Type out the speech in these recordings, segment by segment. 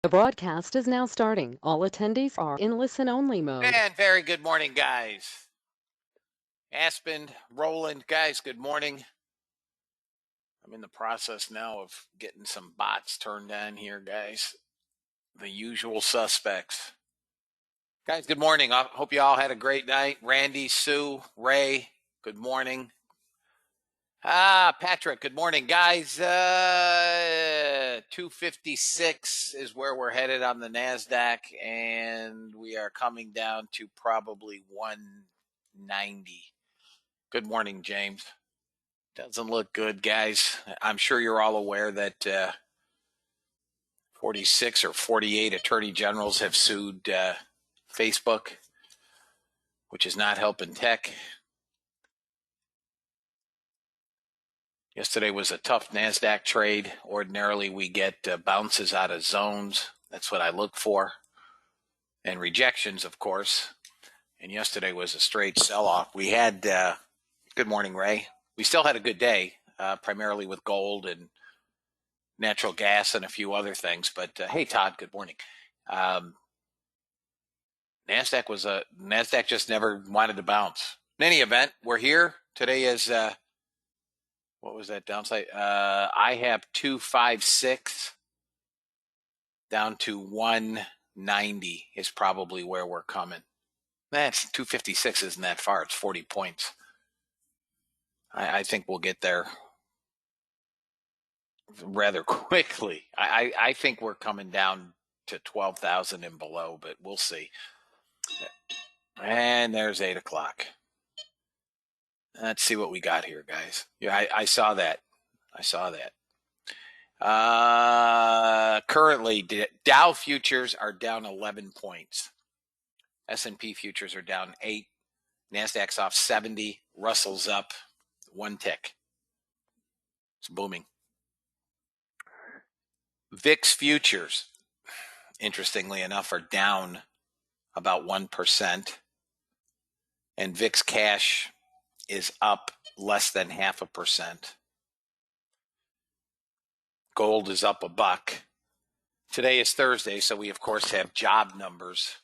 The broadcast is now starting. All attendees are in listen-only mode. And very good morning, guys. Aspen, Roland, guys, good morning. I'm in the process now of getting some bots turned on here, guys. The usual suspects. Guys, good morning. I hope you all had a great night. Randy, Sue, Ray, good morning. Patrick, good morning, guys. 256 is where we're headed on the NASDAQ, and we are coming down to probably 190. Good morning, James. Doesn't look good, guys. I'm sure you're all aware that 46 or 48 attorney generals have sued Facebook, which is not helping tech. Yesterday was a tough NASDAQ trade. Ordinarily, we get bounces out of zones. That's what I look for. And rejections, of course. And yesterday was a straight sell-off. We had, good morning, Ray. We still had a good day, primarily with gold and natural gas and a few other things. But hey, Todd, good morning. NASDAQ just never wanted to bounce. In any event, we're here. Today is what was that downside? I have 256 down to 190 is probably where we're coming. That's 256 isn't that far. It's 40 points. I think we'll get there rather quickly. I think we're coming down to 12,000 and below, but we'll see. And there's 8 o'clock. Let's see what we got here, guys. Yeah, I saw that. Currently, Dow futures are down 11 points. S&P futures are down 8. NASDAQ's off 70. Russell's up 1 tick. It's booming. VIX futures, interestingly enough, are down about 1%. And VIX cash is up less than 0.5%. Gold is up $1. Today is Thursday, so we of course have job numbers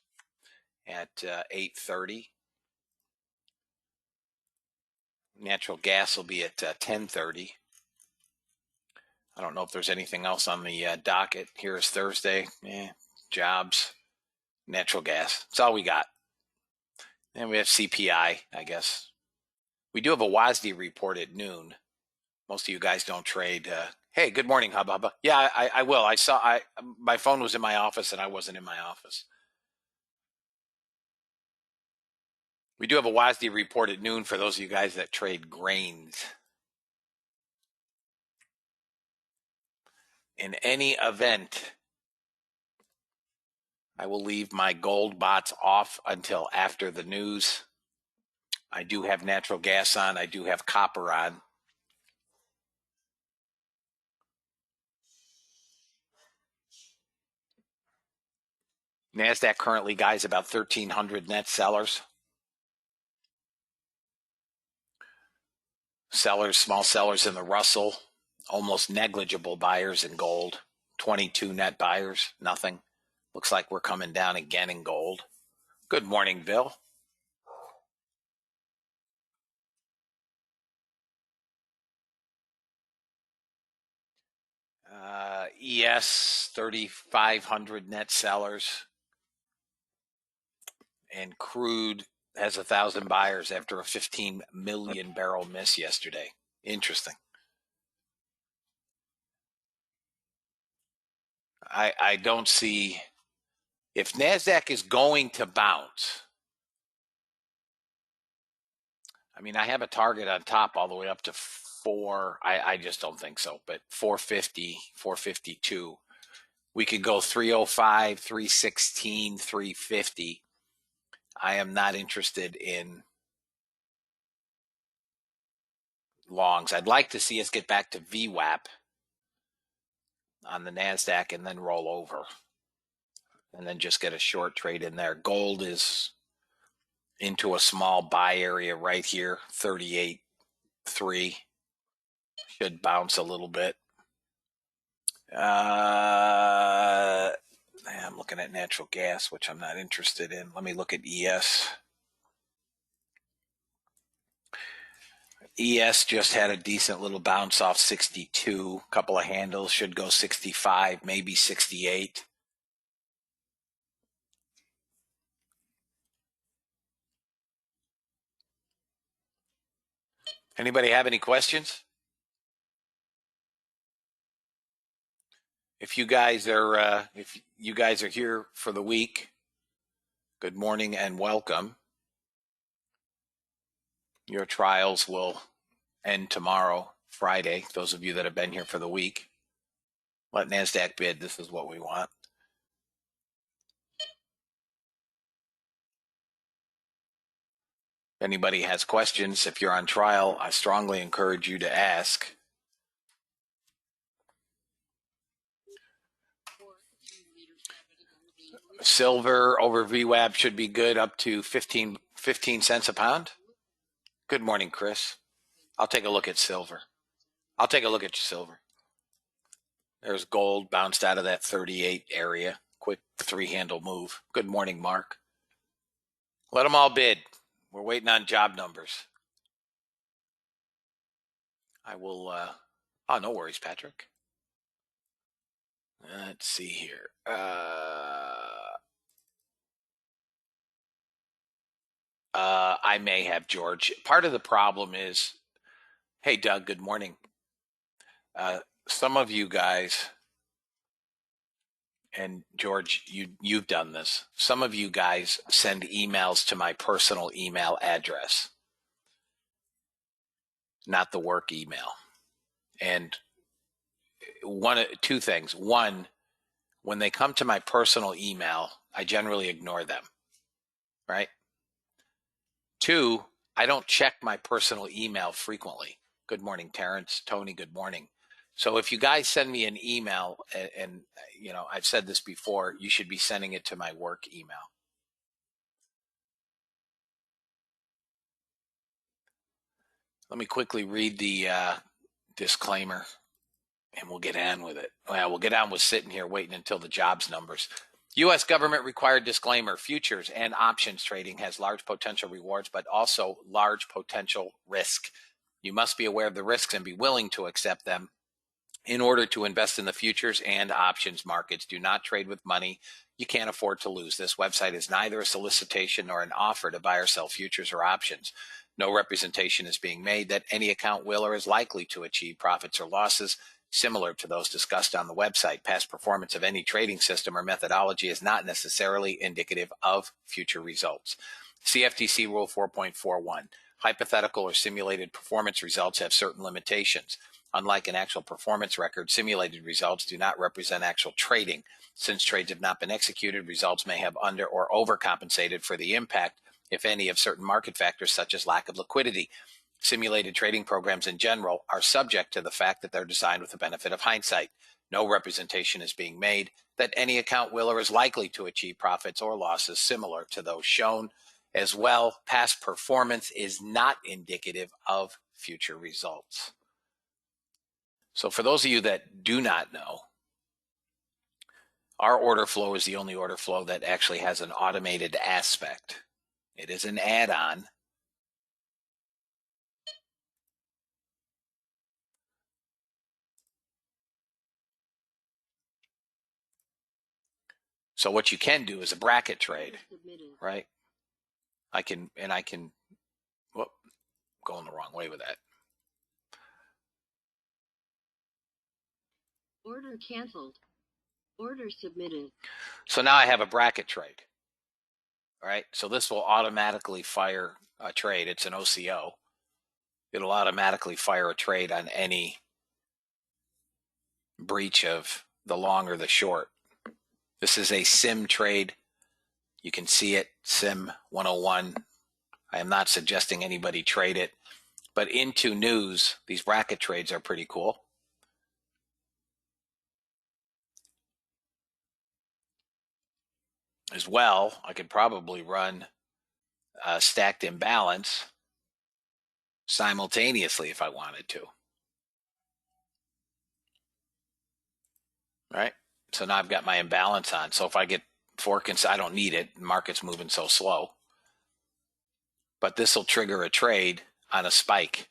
at 8:30. Natural gas will be at 10:30. I don't know if there's anything else on the docket. Here is Thursday. Jobs, natural gas. That's all we got. And we have CPI, I guess. We do have a WASD report at noon. Most of you guys don't trade. Hey, good morning, Hubba. Yeah, I will. My phone was in my office and I wasn't in my office. We do have a WASD report at noon for those of you guys that trade grains. In any event, I will leave my gold bots off until after the news. I do have natural gas on. I do have copper on. NASDAQ currently, guys, about 1,300 net sellers. Small sellers in the Russell, almost negligible buyers in gold, 22 net buyers, nothing. Looks like we're coming down again in gold. Good morning, Bill. ES, 3,500 net sellers. And crude has 1,000 buyers after a 15 million barrel miss yesterday. Interesting. I don't see, if NASDAQ is going to bounce, I mean, I have a target on top all the way up to 4. I just don't think so, but 450, 452. We could go 305, 316, 350. I am not interested in longs. I'd like to see us get back to VWAP on the NASDAQ and then roll over and then just get a short trade in there. Gold is into a small buy area right here, 38.3. Should bounce a little bit. I'm looking at natural gas, which I'm not interested in. Let me look at ES. ES just had a decent little bounce off 62. Couple of handles, should go 65, maybe 68. Anybody have any questions? If you guys are here for the week, good morning and welcome. Your trials will end tomorrow, Friday. Those of you that have been here for the week, let NASDAQ bid. This is what we want. If anybody has questions, if you're on trial, I strongly encourage you to ask. Silver over VWAP should be good up to 15 cents a pound. Good morning, Chris. I'll take a look at silver. There's gold, bounced out of that 38 area. Quick three-handle move. Good morning, Mark. Let them all bid. We're waiting on job numbers. I will, no worries, Patrick. Let's see here. I may have George. Part of the problem is, hey, Doug, good morning. Some of you guys, and George, you've done this. Some of you guys send emails to my personal email address, not the work email. And two things. One, when they come to my personal email, I generally ignore them, right? Two, I don't check my personal email frequently. Good morning, Terrence. Tony, good morning. So if you guys send me an email, and you know, I've said this before, you should be sending it to my work email. Let me quickly read the disclaimer, and we'll get on with it. Well, we'll get on with sitting here waiting until the jobs numbers. U.S. government required disclaimer: futures and options trading has large potential rewards, but also large potential risk. You must be aware of the risks and be willing to accept them in order to invest in the futures and options markets. Do not trade with money you can't afford to lose. This website is neither a solicitation nor an offer to buy or sell futures or options. No representation is being made that any account will or is likely to achieve profits or losses similar to those discussed on the website. Past performance of any trading system or methodology is not necessarily indicative of future results. CFTC Rule 4.41. Hypothetical or simulated performance results have certain limitations. Unlike an actual performance record, simulated results do not represent actual trading. Since trades have not been executed, results may have under or overcompensated for the impact, if any, of certain market factors such as lack of liquidity. Simulated trading programs in general are subject to the fact that they're designed with the benefit of hindsight. No representation is being made that any account will or is likely to achieve profits or losses similar to those shown. As well, past performance is not indicative of future results. So for those of you that do not know, our order flow is the only order flow that actually has an automated aspect. It is an add-on. So what you can do is a bracket trade, right? I can, whoop, going the wrong way with that. Order canceled. Order submitted. So now I have a bracket trade. All right. So this will automatically fire a trade. It's an OCO. It'll automatically fire a trade on any breach of the long or the short. This is a sim trade. You can see it, Sim 101. I am not suggesting anybody trade it, but into news, these bracket trades are pretty cool. As well, I could probably run stacked imbalance simultaneously if I wanted to. Right? So now I've got my imbalance on. So if I get I don't need it. The market's moving so slow. But this will trigger a trade on a spike.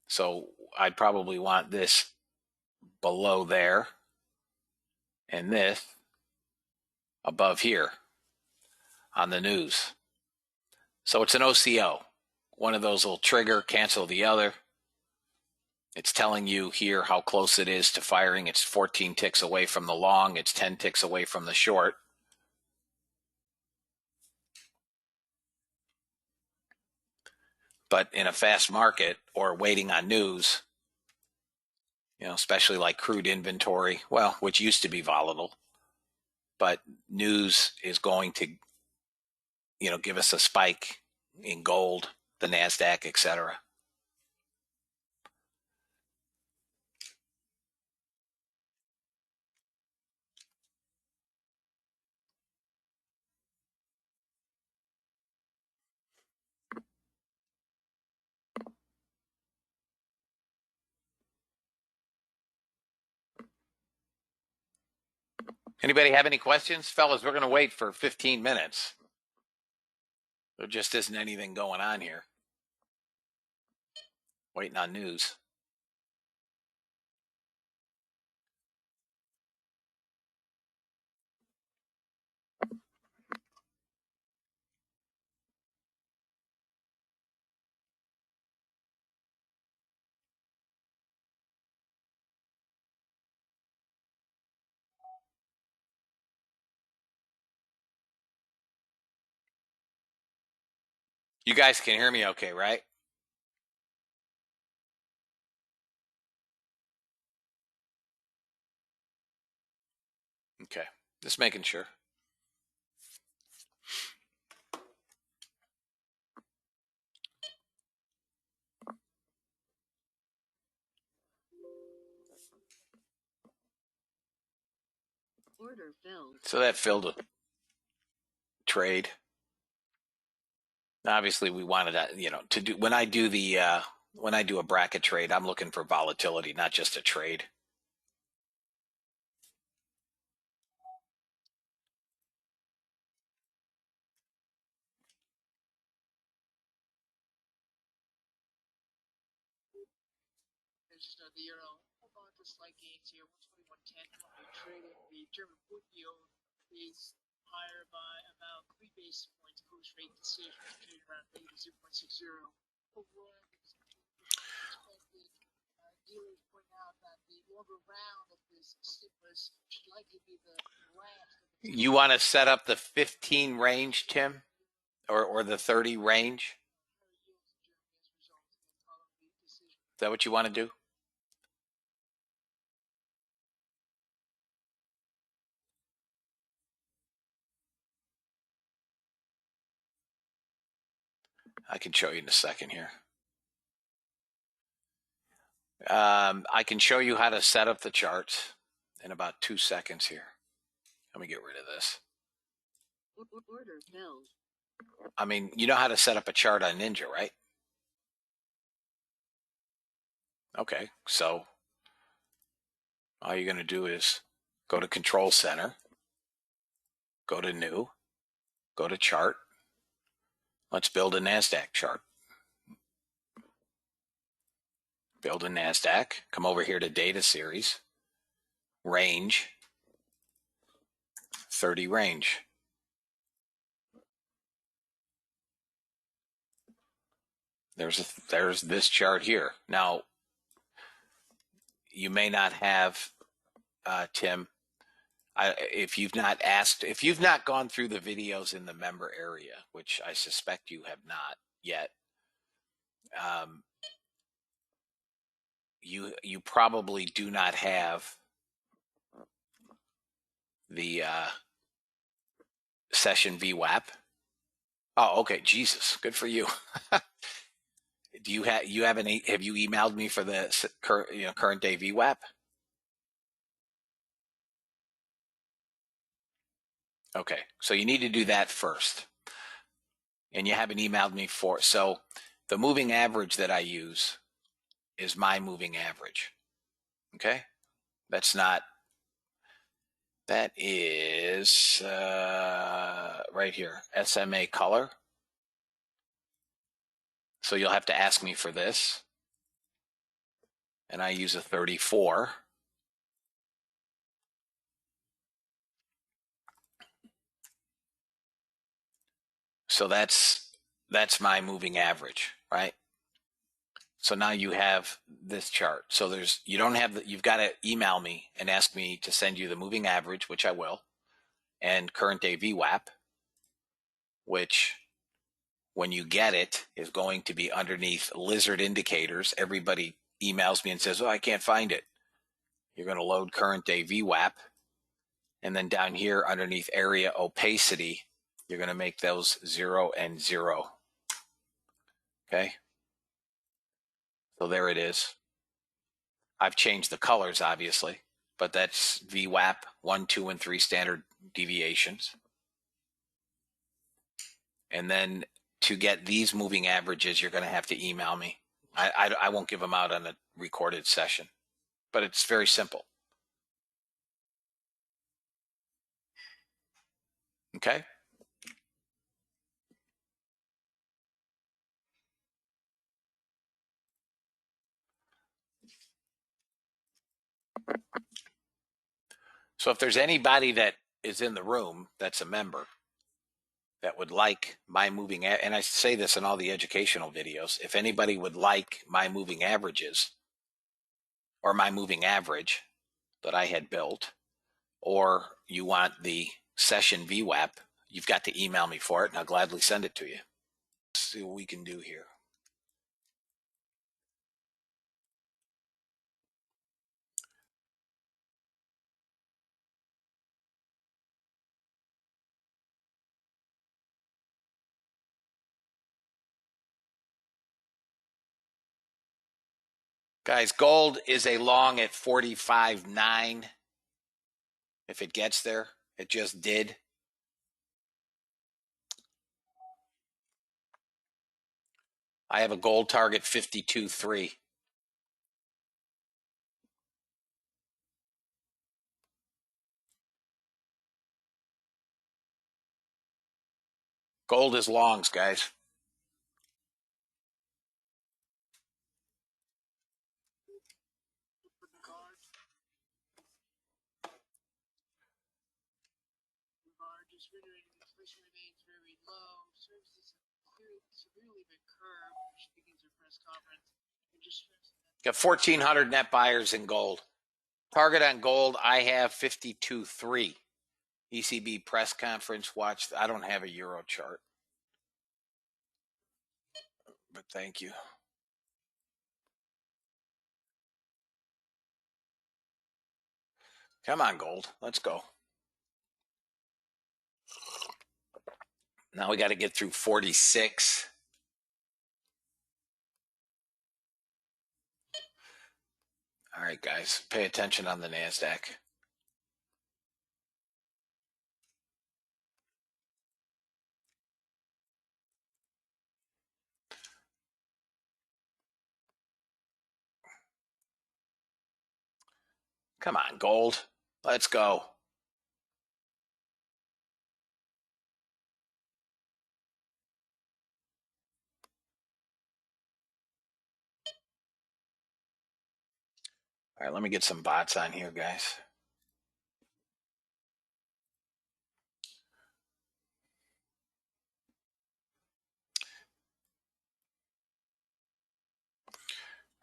So I'd probably want this below there and this above here on the news. So it's an OCO. One of those will trigger, cancel the other. It's telling you here how close it is to firing. It's 14 ticks away from the long. It's 10 ticks away from the short. But in a fast market or waiting on news, especially like crude inventory, well, which used to be volatile, but news is going to, give us a spike in gold, the NASDAQ, etc. Anybody have any questions? Fellas, we're going to wait for 15 minutes. There just isn't anything going on here. Waiting on news. You guys can hear me okay, right? Okay, just making sure. Order filled. So that filled a trade. Obviously, we wanted that, to do when I do a bracket trade, I'm looking for volatility, not just a trade. There's the euro. Hold on to slight gains here. 121.10 currently trading. The German Bund yield is higher by about 3 basis points. Post rate decision trading around -0.60. Overall, expected. Dealers point out that the longer round of this stimulus should likely be the last. You want to set up the 15 range, Tim, or the 30 range? Is that what you want to do? I can show you in a second here. I can show you how to set up the charts in about 2 seconds here. Let me get rid of this. Order filled. I mean, you know how to set up a chart on Ninja, right? Okay, so all you're going to do is go to Control Center, go to New, go to Chart. Let's build a NASDAQ chart. Build a NASDAQ. Come over here to Data Series. Range. 30 range. There's this chart here. Now, you may not have, Tim, if you've not gone through the videos in the member area, which I suspect you have not yet, you probably do not have the session VWAP. Oh, okay, Jesus, good for you. Do you have have you emailed me for the current day VWAP? Okay, so you need to do that first. And you haven't emailed me for, so the moving average that I use is my moving average. Okay? That's not, that is right here, SMA color. So you'll have to ask me for this. And I use a 34. So that's my moving average, right? So now you have this chart. So there's, you don't have the, you've got to email me and ask me to send you the moving average, which I will, and current day VWAP, which when you get it is going to be underneath lizard indicators. Everybody emails me and says, oh, I can't find it. You're going to load current day VWAP. And then down here underneath area opacity, you're going to make those 0 and 0. Okay. So there it is. I've changed the colors, obviously, but that's VWAP 1, 2, and 3 standard deviations. And then to get these moving averages, you're going to have to email me. I won't give them out on a recorded session, but it's very simple. Okay. So if there's anybody that is in the room that's a member that would like my moving, and I say this in all the educational videos, if anybody would like my moving averages or my moving average that I had built, or you want the session VWAP, you've got to email me for it, and I'll gladly send it to you. Let's see what we can do here. Guys, gold is a long at 45.9. If it gets there, it just did. I have a gold target 52.3. Gold is longs, guys. Just reiterating, inflation remains very low. Services have severely been curbed, which begins their press conference. And just got 1,400 net buyers in gold. Target on gold, I have 52.3. ECB press conference watch. I don't have a euro chart, but thank you. Come on, gold. Let's go. Now we got to get through 46. All right, guys, pay attention on the NASDAQ. Come on, gold. Let's go. All right, let me get some bots on here, guys.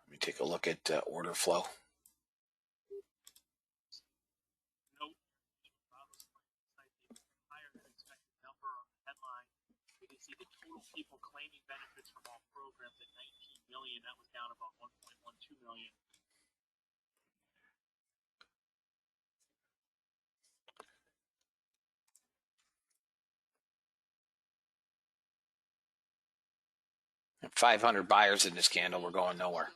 Let me take a look at order flow. people claiming benefits from all programs at 19 million. That was down about 1.12 million. At 500 buyers in this candle. We're going nowhere.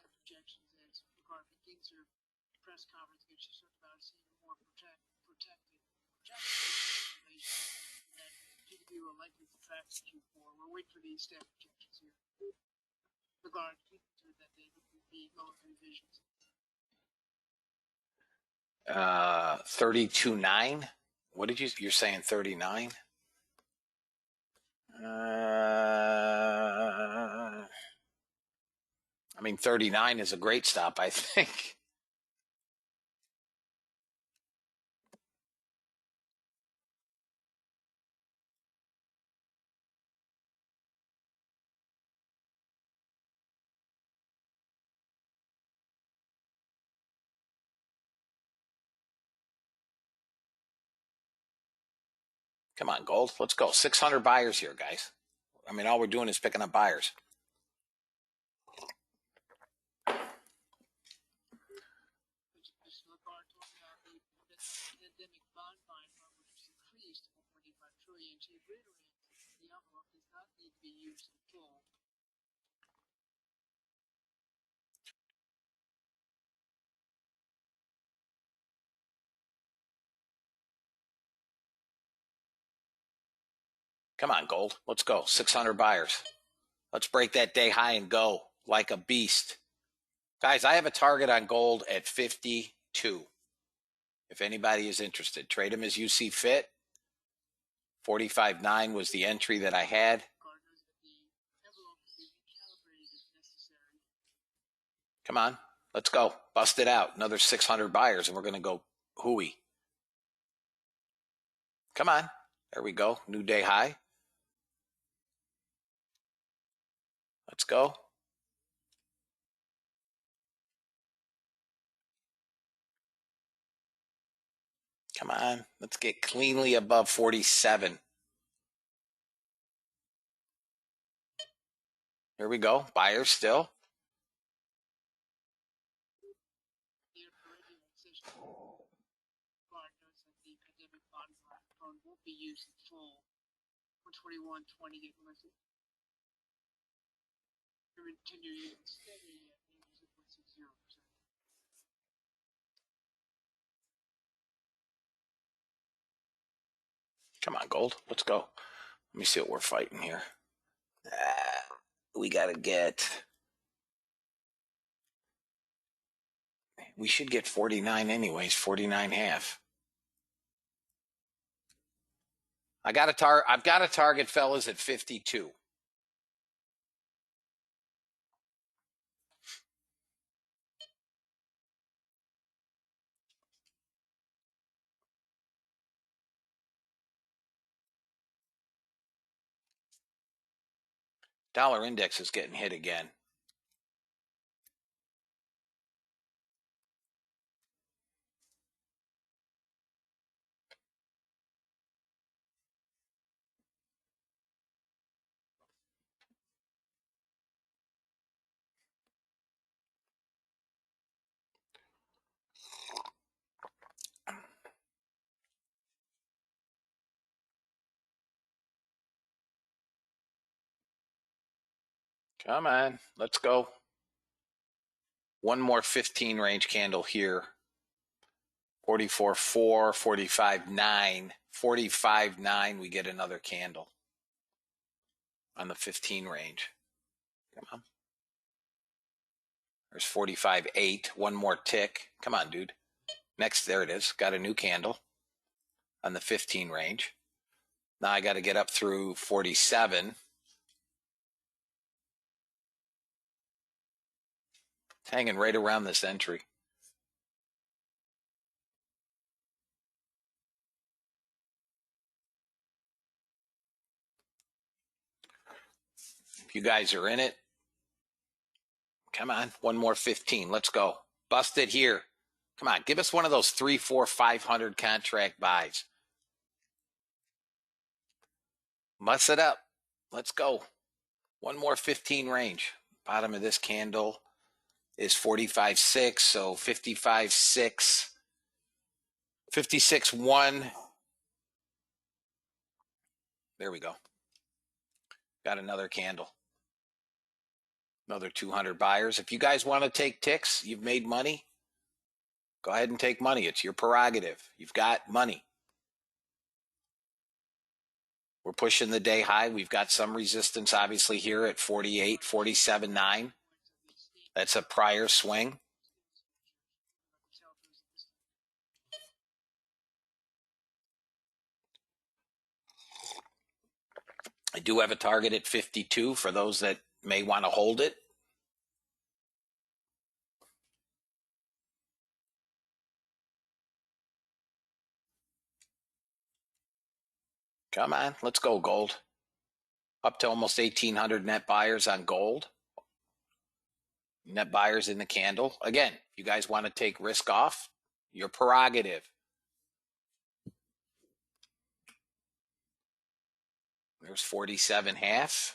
Press conference gives you something about seeing more protected. GDP will likely contract in Q4. We're waiting for these staff projections here. Regarding that they would be lower revisions. 32.9. What did you're saying 39? I mean, 39 is a great stop, I think. Come on, gold. Let's go. 600 buyers here, guys. I mean, all we're doing is picking up buyers. Pandemic bond buying which was increased to 1.85 trillion. To reiterate, the envelope does not need to be used in full. Come on, gold. Let's go. 600 buyers. Let's break that day high and go like a beast. Guys, I have a target on gold at 52. If anybody is interested, trade them as you see fit. 45.9 was the entry that I had. Come on, let's go. Bust it out. Another 600 buyers, and we're going to go hooey. Come on. There we go. New day high. Let's go. Come on. Let's get cleanly above 47. Here we go. Buyers still. Won't be used in full. 121.20 get listed. 10-year yield steady at 2.60%. Come on, gold. Let's go. Let me see what we're fighting here. We got to get. We should get 49 anyways. 49.5. I've got a target, fellas, at 52. Dollar index is getting hit again. Come on, let's go. One more 15 range candle here. 44.4, 45.9, 45.9. We get another candle on the 15 range. Come on. There's 45.8. One more tick. Come on, dude. Next, there it is. Got a new candle on the 15 range. Now I got to get up through 47. It's hanging right around this entry. If you guys are in it, come on. One more 15. Let's go. Bust it here. Come on. Give us one of those 3, 4, 500 contract buys. Muss it up. Let's go. One more 15 range. Bottom of this candle is 45.6, so 55.6, 56.1. There we go. Got another candle. Another 200 buyers. If you guys want to take ticks, you've made money, go ahead and take money. It's your prerogative. You've got money. We're pushing the day high. We've got some resistance, obviously, here at 48, 47.9. That's a prior swing. do have a target at 52 for those that may want to hold it. Come on, let's go gold. Up to almost 1,800 net buyers on gold. Net buyers in the candle. Again, you guys want to take risk off, your prerogative. There's 47.5.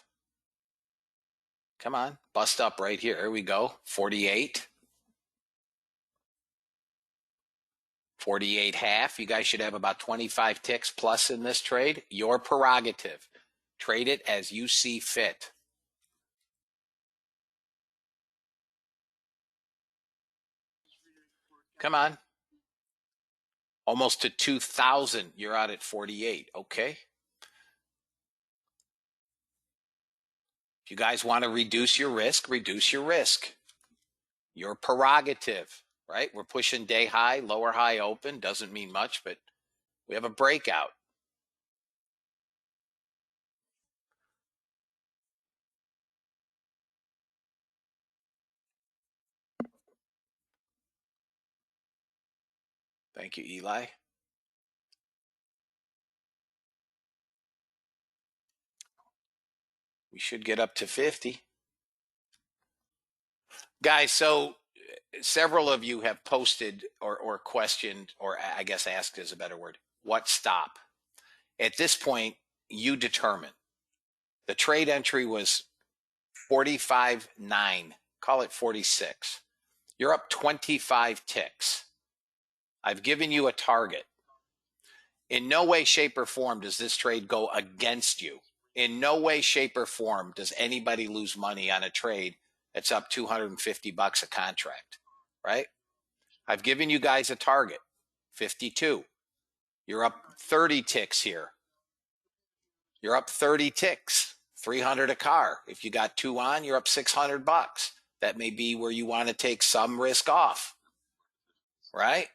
Come on, bust up right here. Here we go. 48. 48.5. You guys should have about 25 ticks plus in this trade. Your prerogative. Trade it as you see fit. Come on. Almost to 2,000. You're out at 48. Okay. If you guys want to reduce your risk, reduce your risk. Your prerogative, right? We're pushing day high, lower high open. Doesn't mean much, but we have a breakout. Thank you, Eli. We should get up to 50. Guys, so several of you have posted or questioned, or I guess asked is a better word, what stop? At this point, you determine. The trade entry was 45.9. Call it 46. You're up 25 ticks. I've given you a target. In no way, shape, or form does this trade go against you. In no way, shape, or form does anybody lose money on a trade that's up $250 a contract, right? I've given you guys a target, 52. You're up 30 ticks here. You're up 30 ticks, 300 a car. If you got two on, you're up $600. That may be where you want to take some risk off, right?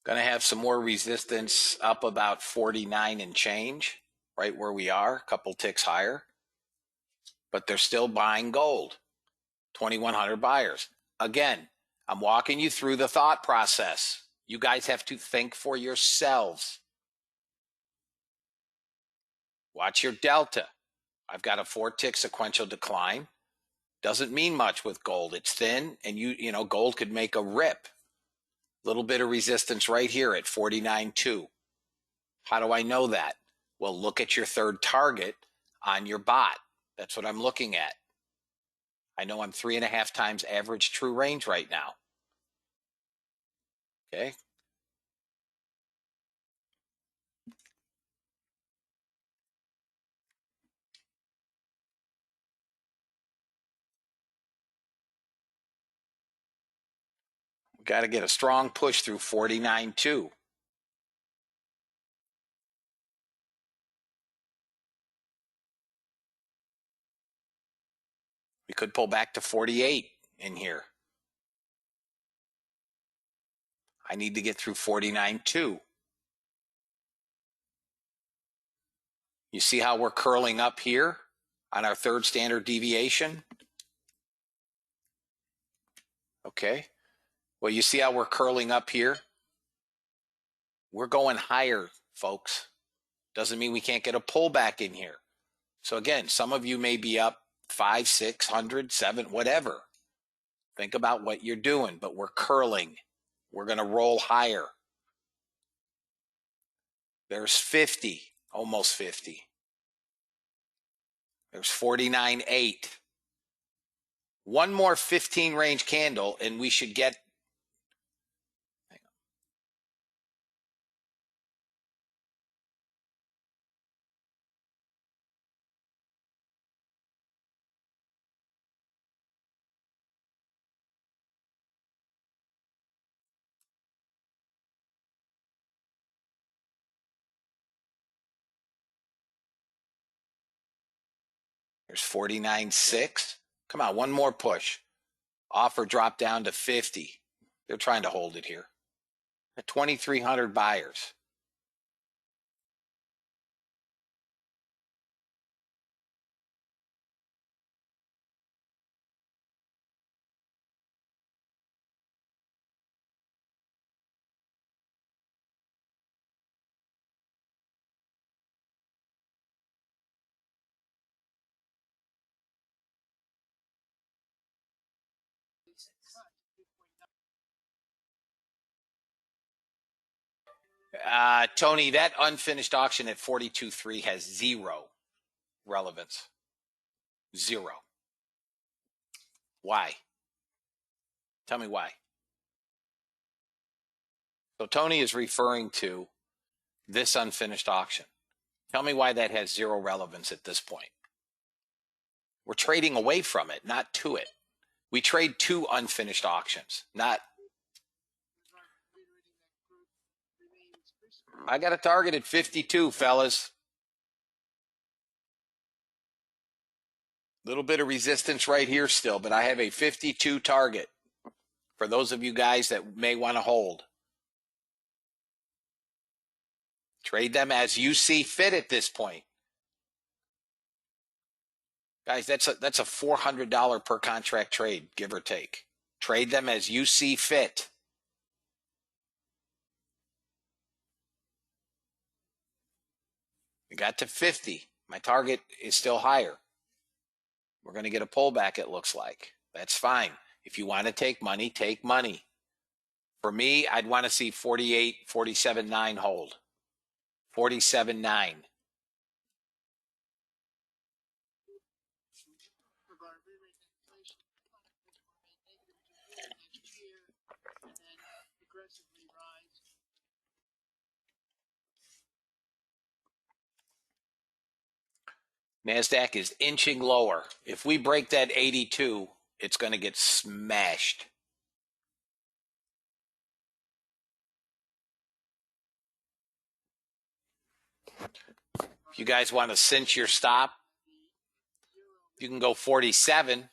Going to have some more resistance up about 49 and change, right where we are, a couple ticks higher. But they're still buying gold. 2,100 buyers. Again, I'm walking you through the thought process. You guys have to think for yourselves. Watch your delta. I've got a 4-tick sequential decline. Doesn't mean much with gold. It's thin, and you know, gold could make a rip. Little bit of resistance right here at 49.2. How do I know that? Well, look at your third target on your bot. That's what I'm looking at. I know I'm 3.5 times average true range right now. Okay. We got to get a strong push through 49.2. We could pull back to 48 in here. I need to get through 49.2. You see how we're curling up here on our third standard deviation? Okay. Well, you see how we're curling up here? We're going higher, folks. Doesn't mean we can't get a pullback in here. So again, some of you may be up 5, 600, 7, whatever. Think about what you're doing, but we're curling. We're going to roll higher. There's 50, almost 50. There's 49.8. One more 15 range candle, and we should get There's 49.6. Come on, one more push. Offer drop down to 50. They're trying to hold it here. 2,300 buyers. Tony, that unfinished auction at 42.3 has zero relevance. Zero. Why? Tell me why. So Tony is referring to this unfinished auction. Tell me why that has zero relevance at this point. We're trading away from it, not to it. We trade two unfinished auctions, not. I got a target at 52, fellas. Little bit of resistance right here still, but I have a 52 target for those of you guys that may want to hold. Trade them as you see fit at this point. Guys, that's a $400 per contract trade, give or take. Trade them as you see fit. We got to 50. My target is still higher. We're going to get a pullback, it looks like. That's fine. If you want to take money, take money. For me, I'd want to see 48, 47.9 hold. 47.9. NASDAQ is inching lower. If we break that 82, it's going to get smashed. If you guys want to cinch your stop, you can go 47.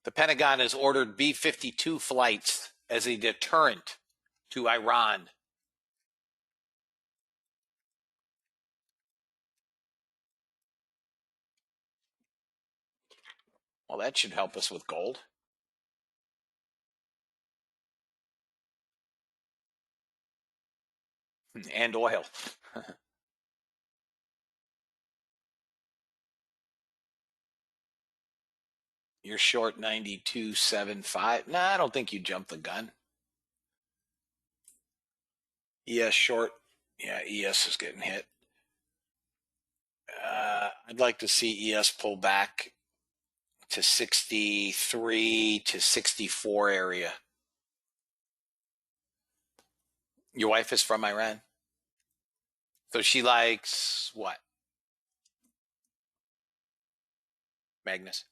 The Pentagon has ordered B-52 flights as a deterrent to Iran. Well, that should help us with gold. And oil. You're short 92.75. Nah, I don't think you jumped the gun. ES short. Yeah, ES is getting hit. I'd like to see ES pull back to 63 to 64 area. Your wife is from Iran? So she likes what? Magnus.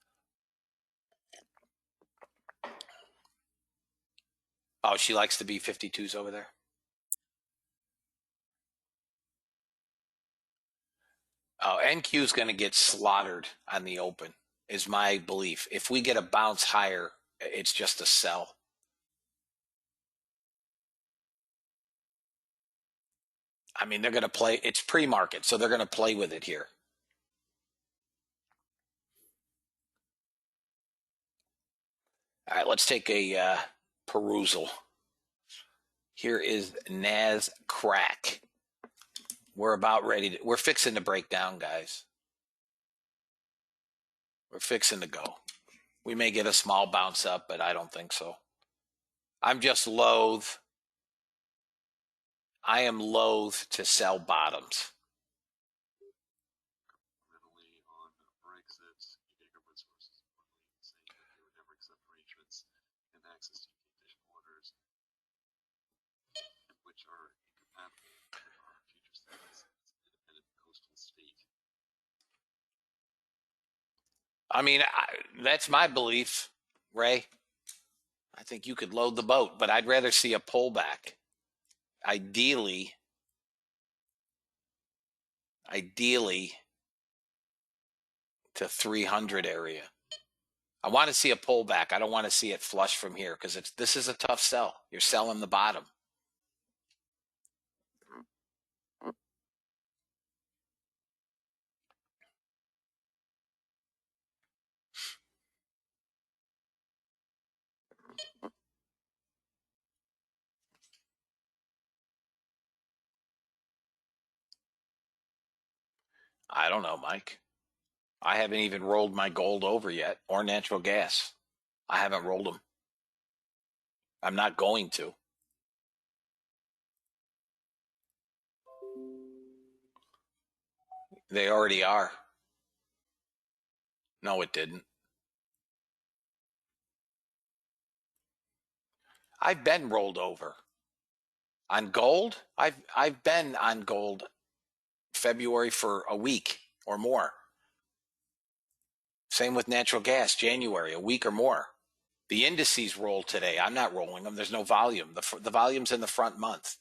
Oh, she likes the B-52s over there. Oh, NQ is going to get slaughtered on the open, is my belief. If we get a bounce higher, it's just a sell. I mean, they're going to play. It's pre-market, so they're going to play with it here. All right, let's take a perusal. Here is NASCrack. We're about ready to, we're fixing to break down, guys. We're fixing to go. We may get a small bounce up, but I don't think so. I'm just loath. I am loath to sell bottoms. I mean, that's my belief, Ray. I think you could load the boat, but I'd rather see a pullback. Ideally to 300 area. I want to see a pullback. I don't want to see it flush from here because this is a tough sell. You're selling the bottom. I don't know, Mike. I haven't even rolled my gold over yet or natural gas. I haven't rolled them. I'm not going to. They already are. No, it didn't. I've been rolled over. On gold, I've been on gold February for a week or more. Same with natural gas, January, a week or more. The indices roll today. I'm not rolling them. There's no volume. The volume's in the front month.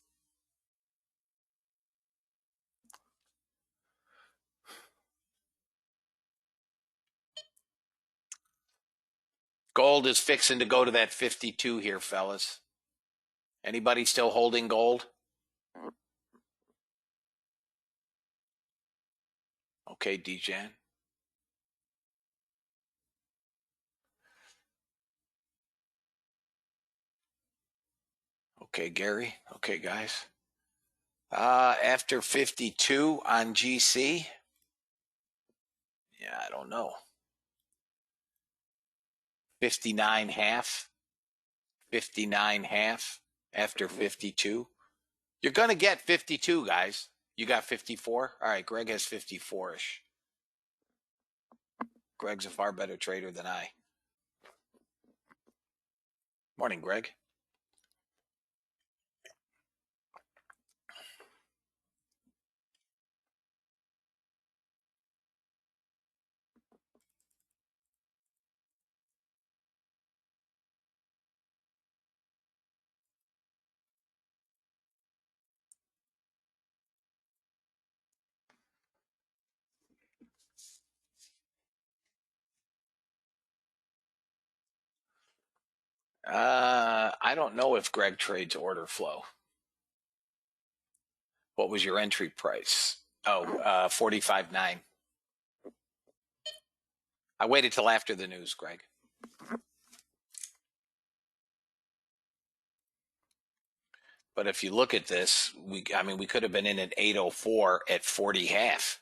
Gold is fixing to go to that 52 here, fellas. Anybody still holding gold? Okay, Dejan. Okay, Gary. Okay, guys. After 52 on GC. Yeah, I don't know. 59 half. 59 half after 52. You're going to get 52, guys. You got 54? All right, Greg has 54-ish. Greg's a far better trader than I. Morning, Greg. I don't know if Greg trades order flow. What was your entry price? Oh, 45.9. I waited till after the news, Greg. But if you look at this, we could have been in at 804 at 40 half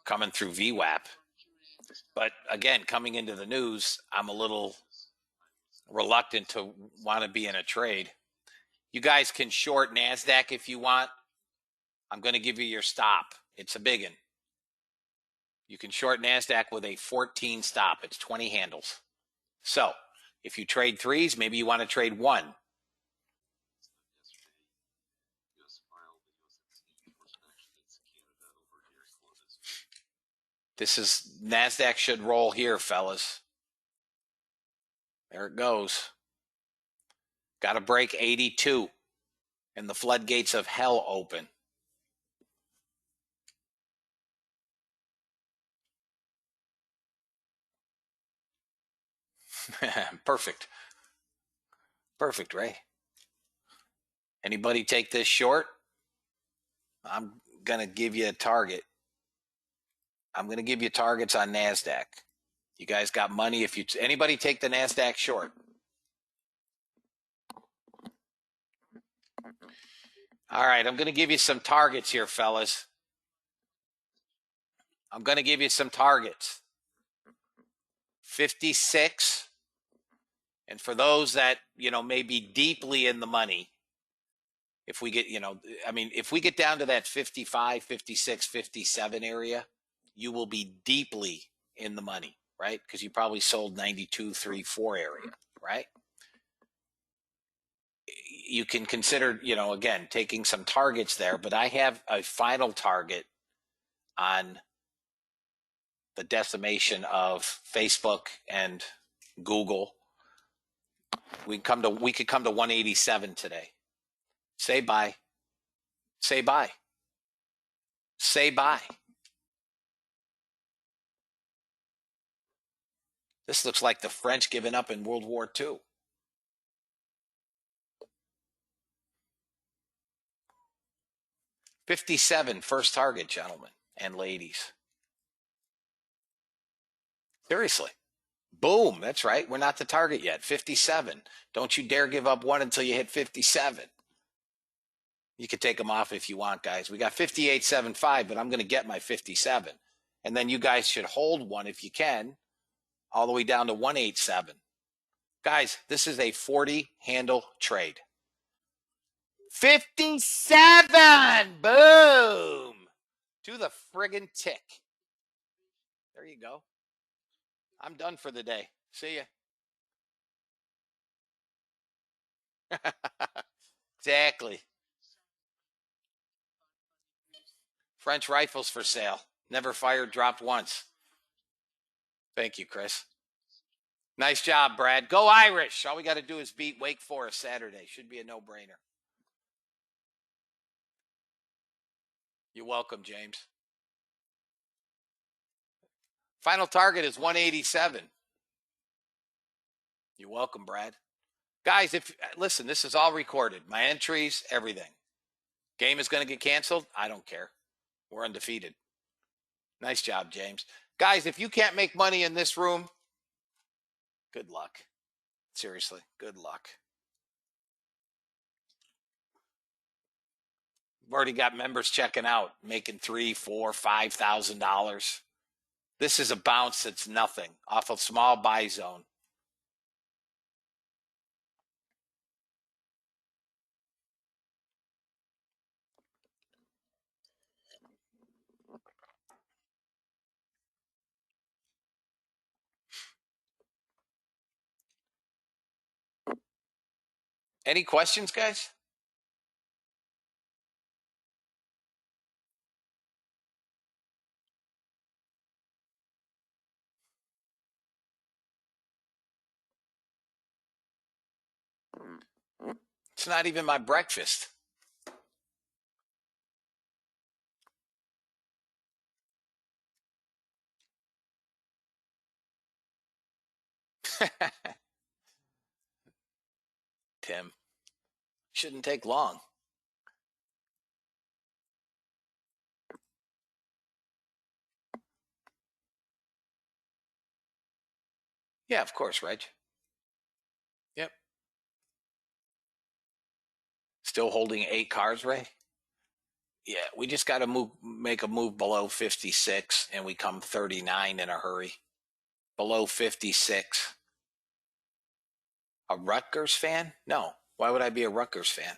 coming through VWAP. But again, coming into the news, I'm a little reluctant to want to be in a trade. You guys can short NASDAQ if you want. I'm going to give you your stop. It's a big one. You can short NASDAQ with a 14 stop. It's 20 handles. So if you trade threes, maybe you want to trade one. This is NASDAQ should roll here, fellas. There it goes. Got to break 82 and the floodgates of hell open. Perfect. Perfect, Ray. Anybody take this short? I'm going to give you a target. I'm going to give you targets on NASDAQ. You guys got money? If anybody take the NASDAQ short? All right, I'm going to give you some targets here, fellas. I'm going to give you some targets. 56. And for those that, may be deeply in the money, if we get, if we get down to that 55, 56, 57 area, you will be deeply in the money, right? Because you probably sold 92, 3, 4 area, right? You can consider, again, taking some targets there, but I have a final target on the decimation of Facebook and Google. We could come to 187 today. Say bye. Say bye. Say bye. This looks like the French giving up in World War II. $57 first target, gentlemen and ladies. Seriously. Boom. That's right. We're not the target yet. 57. Don't you dare give up one until you hit 57. You could take them off if you want, guys. We got 58.75, but I'm going to get my 57. And then you guys should hold one if you can, all the way down to 187. Guys, this is a 40 handle trade. 57. Boom. To the friggin' tick. There you go. I'm done for the day. See ya. Exactly. French rifles for sale. Never fired, dropped once. Thank you, Chris. Nice job, Brad. Go Irish. All we got to do is beat Wake Forest Saturday. Should be a no-brainer. You're welcome, James. Final target is 187. You're welcome, Brad. Guys, listen, this is all recorded. My entries, everything. Game is going to get canceled. I don't care. We're undefeated. Nice job, James. Guys, if you can't make money in this room, good luck. Seriously, good luck. We've already got members checking out, making $3,000, $4,000, $5,000. This is a bounce that's nothing off a small buy zone. Any questions, guys? It's not even my breakfast. Tim, shouldn't take long. Yeah, of course, Reg. Yep. Still holding 8 cars, Ray? Yeah, we just got to make a move below 56, and we come 39 in a hurry. Below 56. A Rutgers fan? No. Why would I be a Rutgers fan?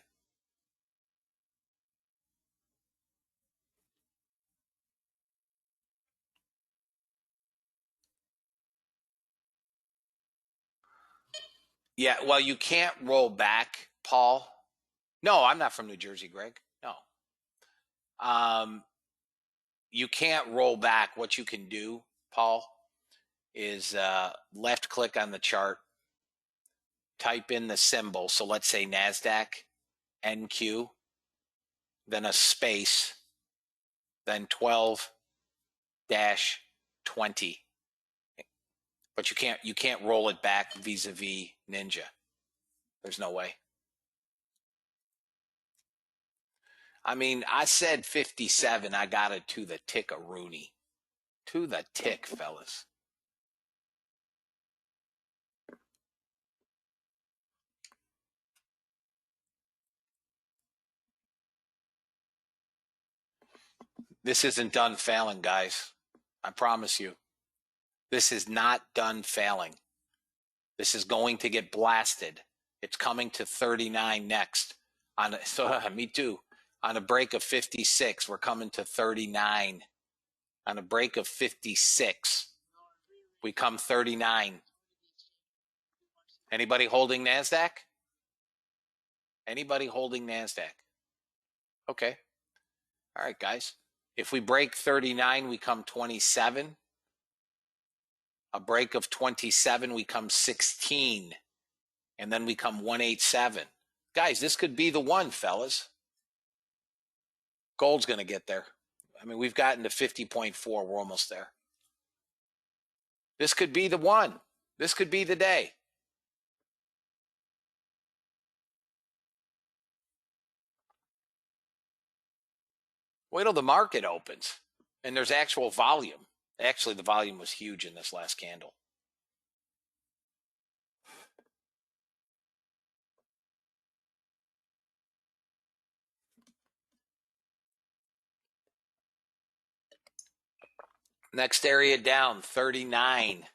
Yeah, well, you can't roll back, Paul. No, I'm not from New Jersey, Greg. No. You can't roll back. What you can do, Paul, is left click on the chart, type in the symbol. So let's say NASDAQ, NQ, then a space, then 12-20. But you can't roll it back vis-a-vis Ninja. There's no way. I mean, I said 57. I got it to the tick of Rooney. To the tick, fellas. This isn't done failing, guys. I promise you. This is not done failing. This is going to get blasted. It's coming to 39 next. Me too. On a break of 56, we're coming to 39. On a break of 56, we come 39. Anybody holding NASDAQ? Anybody holding NASDAQ? Okay. All right, guys. If we break 39, we come 27. A break of 27, we come 16. And then we come 187. Guys, this could be the one, fellas. Gold's going to get there. I mean, we've gotten to 50.4. We're almost there. This could be the one. This could be the day. Wait till the market opens and there's actual volume. Actually, the volume was huge in this last candle. Next area down, 39.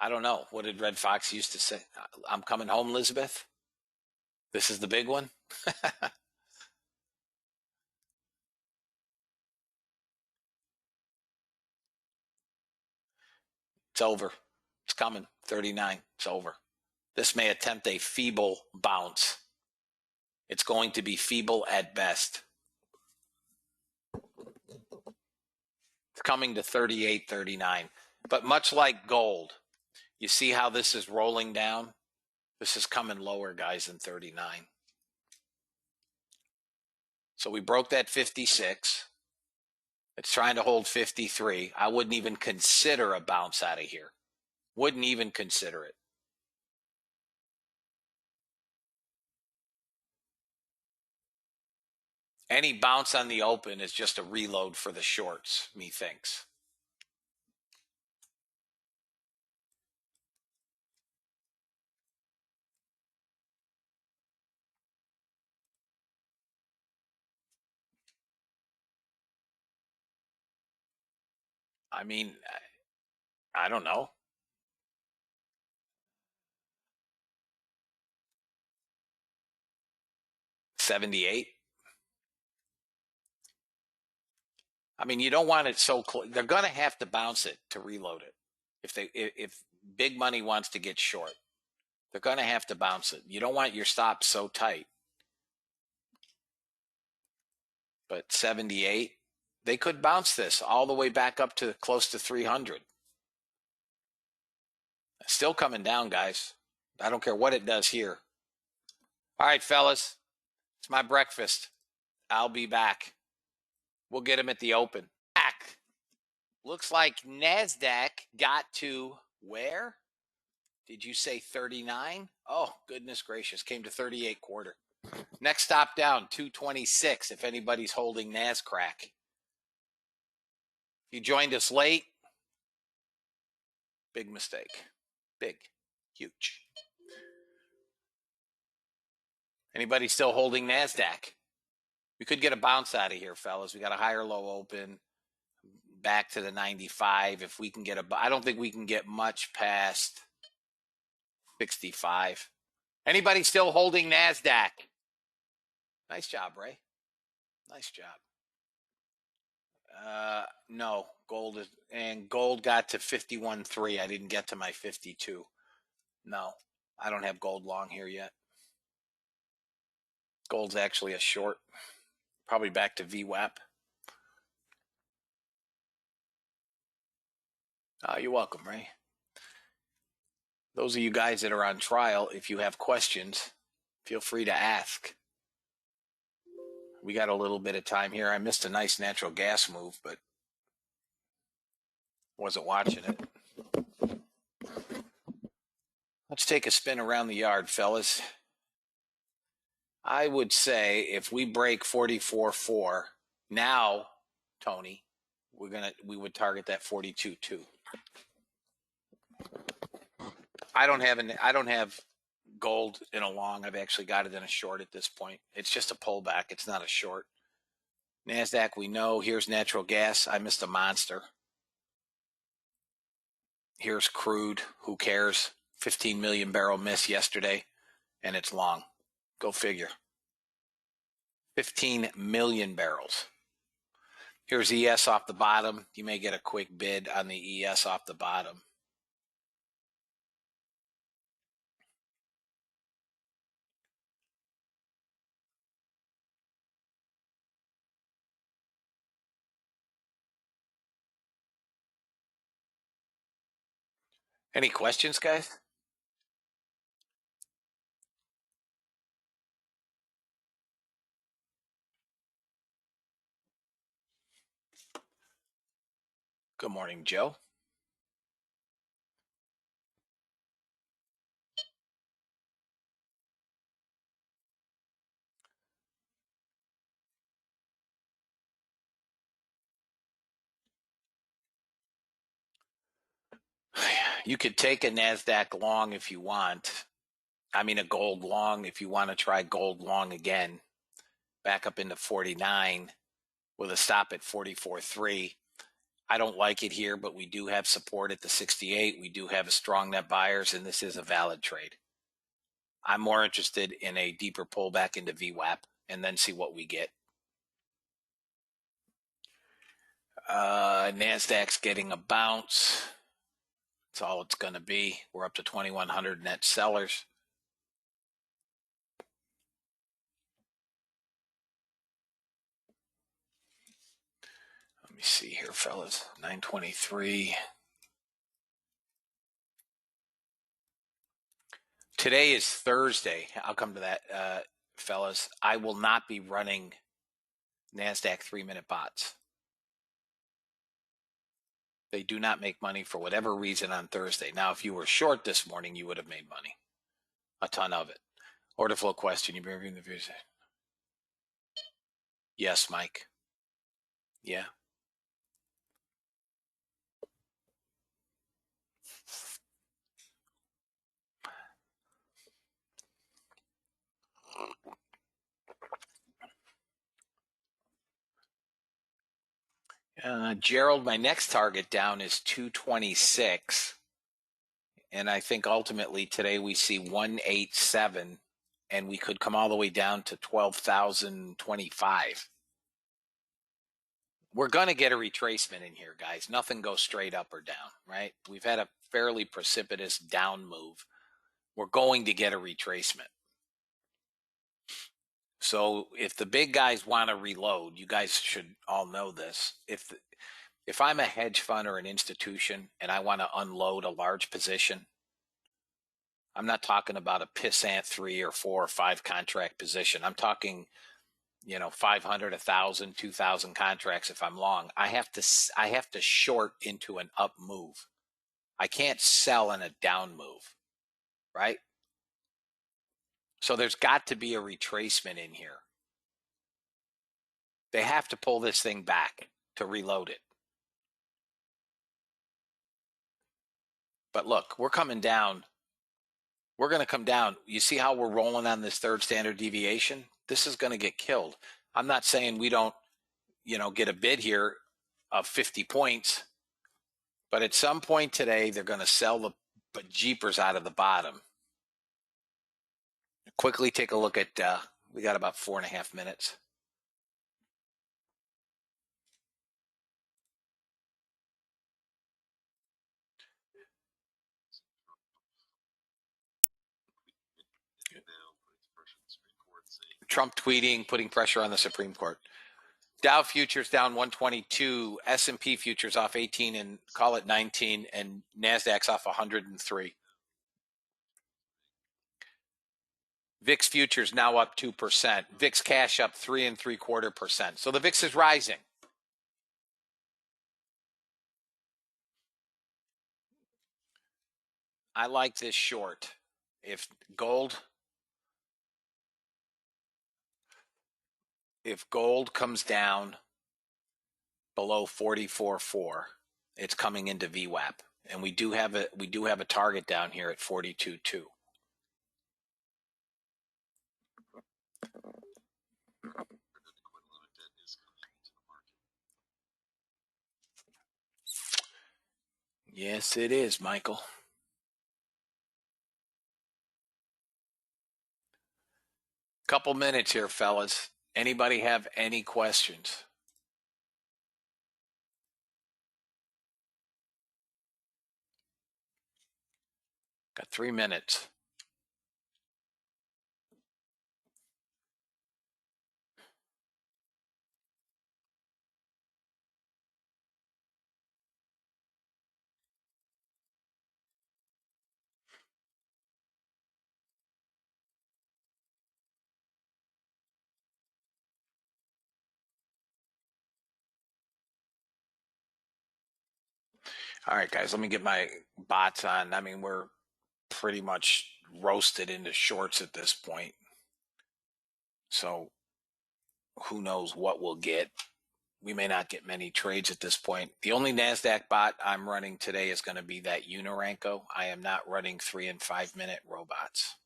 I don't know. What did Red Fox used to say? I'm coming home, Elizabeth. This is the big one. It's over. It's coming. 39. It's over. This may attempt a feeble bounce. It's going to be feeble at best. It's coming to 38, 39. But much like gold, you see how this is rolling down? This is coming lower, guys, than 39. So we broke that 56. It's trying to hold 53. I wouldn't even consider a bounce out of here. Wouldn't even consider it. Any bounce on the open is just a reload for the shorts, methinks. I mean, I don't know. $78. I mean, you don't want it so close. They're going to have to bounce it to reload it. If big money wants to get short, they're going to have to bounce it. You don't want your stop so tight. But 78, they could bounce this all the way back up to close to 300. Still coming down, guys. I don't care what it does here. All right, fellas, it's my breakfast. I'll be back. We'll get him at the open. Back. Looks like NASDAQ got to where? Did you say 39? Oh, goodness gracious. Came to 38 quarter. Next stop down, 226, if anybody's holding NASCrack. You joined us late. Big mistake. Big. Huge. Anybody still holding NASDAQ? We could get a bounce out of here, fellas. We got a higher low open. Back to the 95. If we can get I don't think we can get much past 65. Anybody still holding NASDAQ? Nice job, Ray. Nice job. No, gold got to 51.3. I didn't get to my 52. No, I don't have gold long here yet. Gold's actually a short. Probably back to VWAP. You're welcome, Ray. Those of you guys that are on trial, if you have questions, feel free to ask. We got a little bit of time here. I missed a nice natural gas move, but wasn't watching it. Let's take a spin around the yard, fellas. I would say if we break 44.4 now, Tony, we would target that 42.2. I don't have gold in a long. I've actually got it in a short at this point. It's just a pullback. It's not a short. NASDAQ, we know. Here's natural gas. I missed a monster. Here's crude. Who cares? 15 million barrel miss yesterday, and it's long. Go figure. 15 million barrels. Here's ES off the bottom. You may get a quick bid on the ES off the bottom. Any questions, guys? Good morning, Joe. You could take a NASDAQ long if you want. I mean, a gold long if you want to try gold long again. Back up into 49 with a stop at 44.3. I don't like it here, but we do have support at the 68. We do have a strong net buyers, and this is a valid trade. I'm more interested in a deeper pullback into VWAP and then see what we get. NASDAQ's getting a bounce. That's all it's going to be. We're up to 2,100 net sellers. Let me see here, fellas. 923. Today is Thursday. I'll come to that, fellas. I will not be running NASDAQ 3-minute bots. They do not make money for whatever reason on Thursday. Now, if you were short this morning, you would have made money. A ton of it. Order flow question. You've been reviewing the views. Yes, Mike. Yeah. Gerald, my next target down is 226. And I think ultimately today we see 187, and we could come all the way down to 12,025. We're going to get a retracement in here, guys. Nothing goes straight up or down, right? We've had a fairly precipitous down move. We're going to get a retracement. So if the big guys want to reload, you guys should all know this. If I'm a hedge fund or an institution and I want to unload a large position, I'm not talking about a pissant 3 or 4 or 5 contract position. I'm talking, 500, 1,000, 2,000 contracts. If I'm long, I have to short into an up move. I can't sell in a down move, right? So there's got to be a retracement in here. They have to pull this thing back to reload it. But look, we're coming down. We're going to come down. You see how we're rolling on this third standard deviation? This is going to get killed. I'm not saying we don't, get a bid here of 50 points. But at some point today, they're going to sell the jeepers out of the bottom. Quickly take a look at, we got about 4.5 minutes. Trump tweeting, putting pressure on the Supreme Court. Dow futures down 122, S&P futures off 18 and call it 19, and NASDAQ's off 103. VIX futures now up 2%. VIX cash up 3.75%. So the VIX is rising. I like this short. If gold comes down below 44.4, it's coming into VWAP, and we do have a target down here at 42.2. Yes, it is, Michael. Couple minutes here, fellas. Anybody have any questions? Got 3 minutes. All right, guys, let me get my bots on. I mean, we're pretty much roasted into shorts at this point. So who knows what we'll get. We may not get many trades at this point. The only NASDAQ bot I'm running today is going to be that Uniranko. I am not running 3 and 5 minute robots.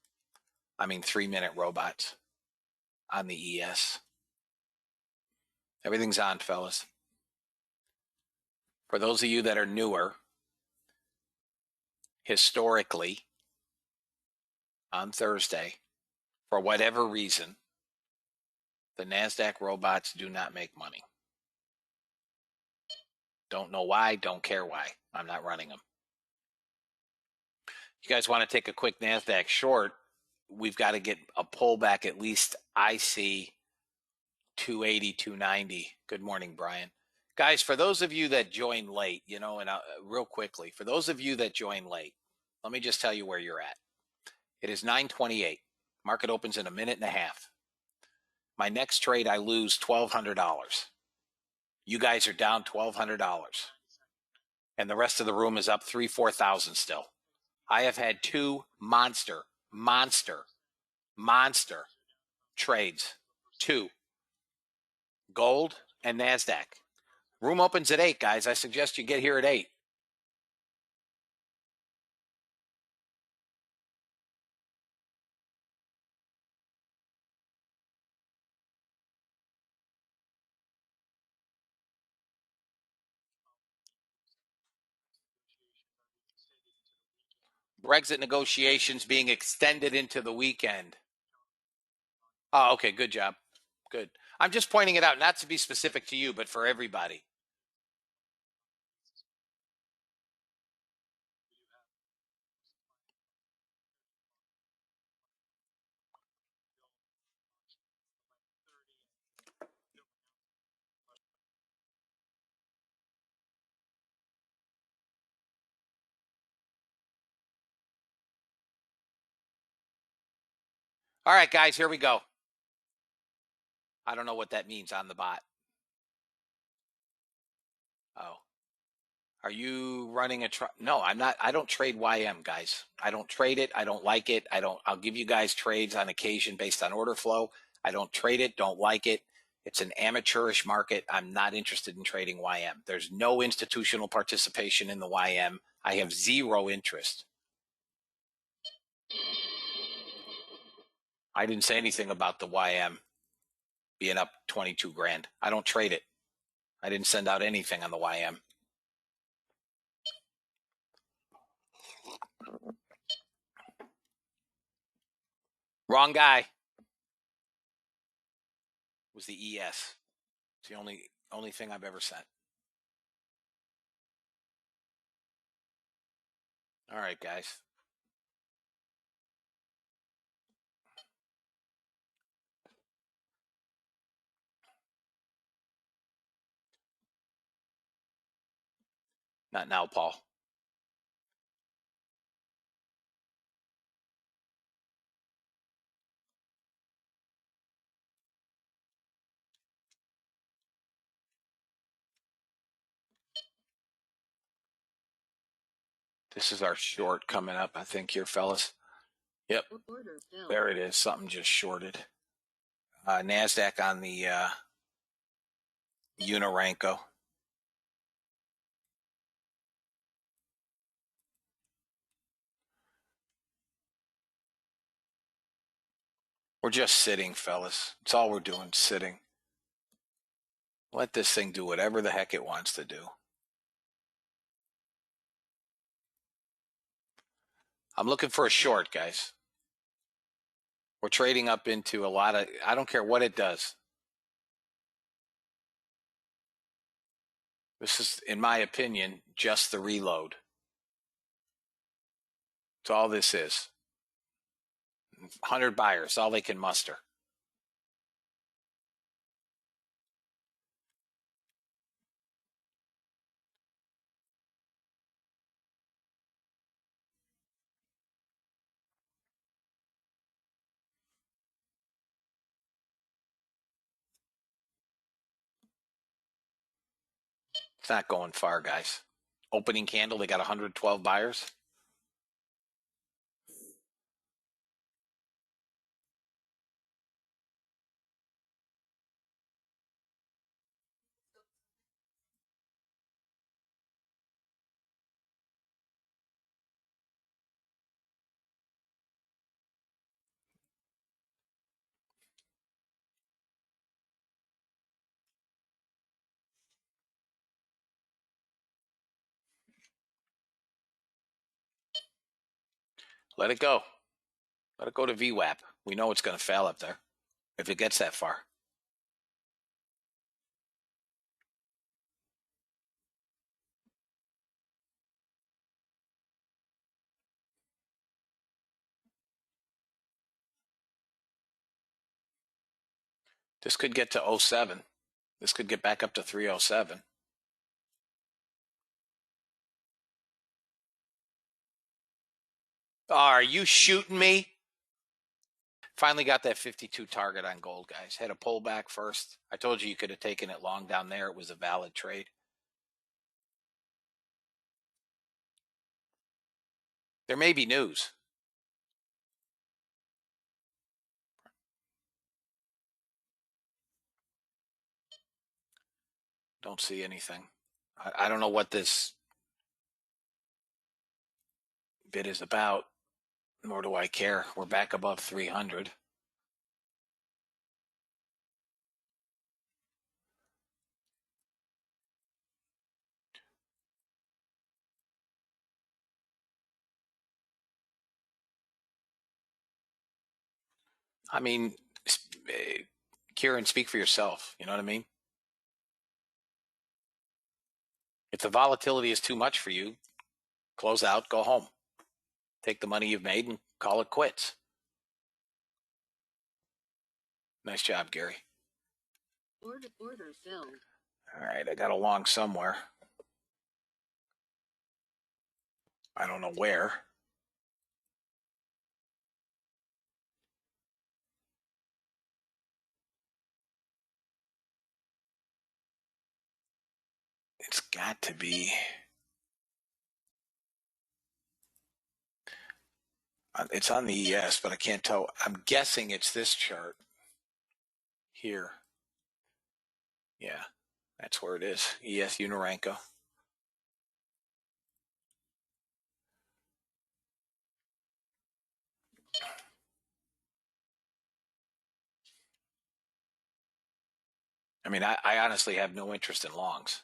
3-minute robots on the ES. Everything's on, fellas. For those of you that are newer, historically, on Thursday, for whatever reason, the NASDAQ robots do not make money. Don't know why, don't care why. I'm not running them. You guys want to take a quick NASDAQ short, we've got to get a pullback at least, I see, 280, 290. Good morning, Brian. Guys, for those of you that joined late, and real quickly, for those of you that joined late, let me just tell you where you're at. It is 9:28. Market opens in a minute and a half. My next trade, I lose $1,200. You guys are down $1,200. And the rest of the room is up 3,000-4,000 still. I have had two monster trades. Two. Gold and NASDAQ. Room opens at 8, guys. I suggest you get here at 8. Brexit negotiations being extended into the weekend. Oh, okay. Good job. Good. I'm just pointing it out, not to be specific to you, but for everybody. All right, guys, here we go. I don't know what that means on the bot. Oh. Are you running a No, I'm not. I don't trade YM, guys. I don't trade it. I don't like it. I'll give you guys trades on occasion based on order flow. I don't trade it. Don't like it. It's an amateurish market. I'm not interested in trading YM. There's no institutional participation in the YM. I have zero interest. I didn't say anything about the YM being up 22 grand. I don't trade it. I didn't send out anything on the YM. Wrong guy. It was the ES. It's the only thing I've ever sent. All right, guys. Not now, Paul. This is our short coming up, I think, here, fellas. Yep. Order filled. There it is. Something just shorted. NASDAQ on the Uniranko. We're just sitting, fellas. It's all we're doing, sitting. Let this thing do whatever the heck it wants to do. I'm looking for a short, guys. We're trading up into a lot of, I don't care what it does. This is, in my opinion, just the reload. That's all this is. 100 buyers, all they can muster. It's not going far, guys. opening candle, they got 112 buyers. Let it go. Let it go to VWAP. We know it's going to fail up there if it gets that far. This could get to 07. This could get back up to 307. Oh, are you shooting me? Finally got that 52 target on gold, guys. Had a pullback first. I told you could have taken it long down there. It was a valid trade. There may be news. Don't see anything. I don't know what this bid is about, nor do I care. We're back above 300. I mean, Kieran, speak for yourself. You know what I mean? If the volatility is too much for you, close out, go home. Take the money you've made and call it quits. Nice job, Gary. Order filled. All right, I got a long somewhere. I don't know where. It's got to be. It's on the ES, but I can't tell. I'm guessing it's this chart here. Yeah, that's where it is. ES Unarenco. I mean, I honestly have no interest in longs.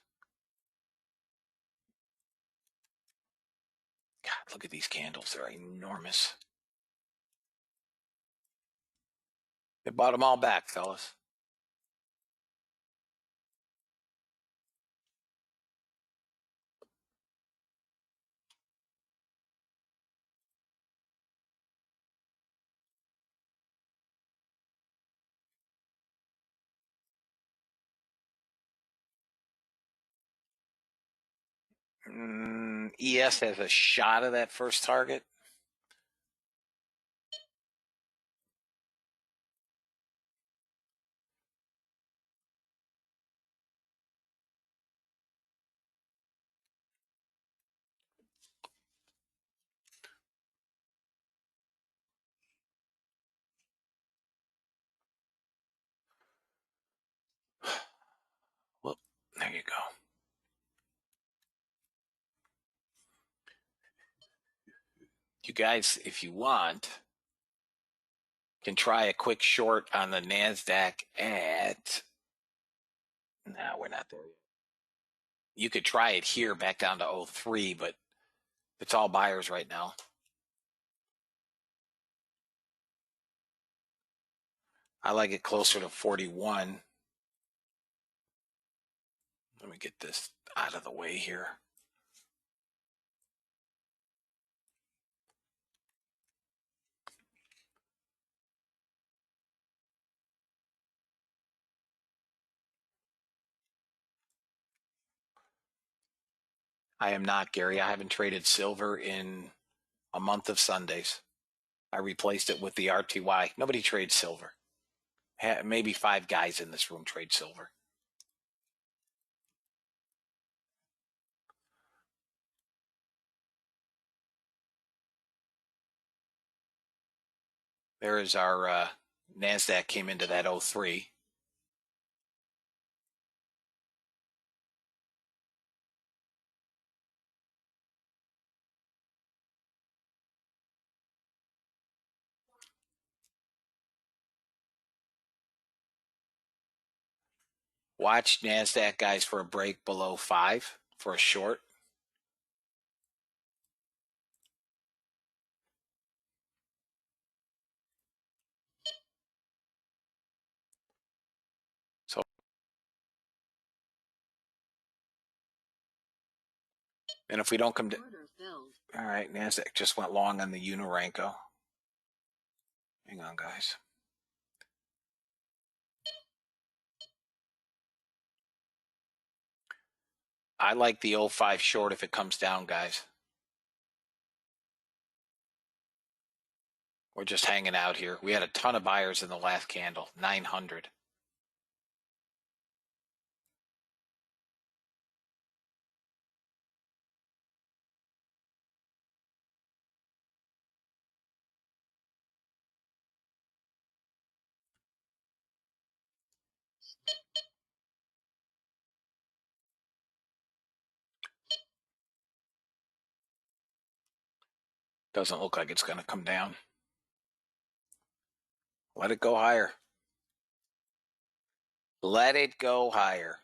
God, look at these candles. They're enormous. They bought them all back, fellas. ES has a shot of that first target. Well, there you go. You guys, if you want, can try a quick short on the NASDAQ at. No, we're not there yet. You could try it here back down to 03, but it's all buyers right now. I like it closer to 41. Let me get this out of the way here. I am not, Gary. I haven't traded silver in a month of Sundays. I replaced it with the RTY. Nobody trades silver. Maybe 5 guys in this room trade silver. There is our NASDAQ came into that 03. Watch NASDAQ, guys, for a break below 5 for a short. So, and if we don't come to, Order filled. all right, NASDAQ just went long on the Unirenco. Hang on, guys. I like the 05 short if it comes down, guys. We're just hanging out here. We had a ton of buyers in the last candle, 900. Doesn't look like it's going to come down. Let it go higher. Let it go higher.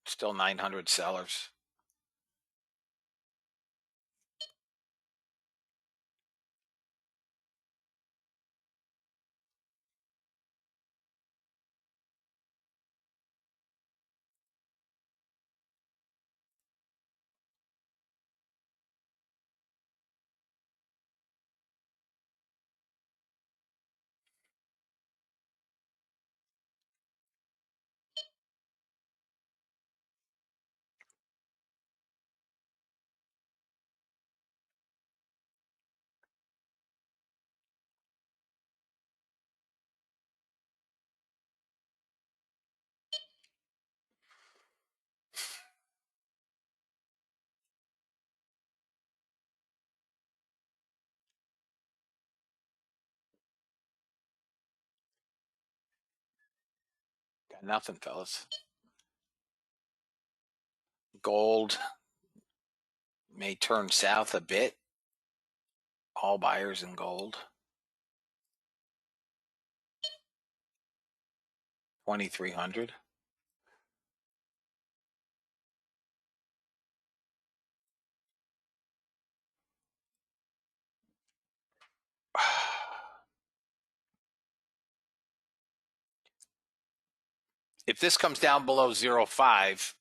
Still 900 sellers. Got nothing, fellas. Gold may turn south a bit. All buyers in gold. 2,300. If this comes down below 0.5,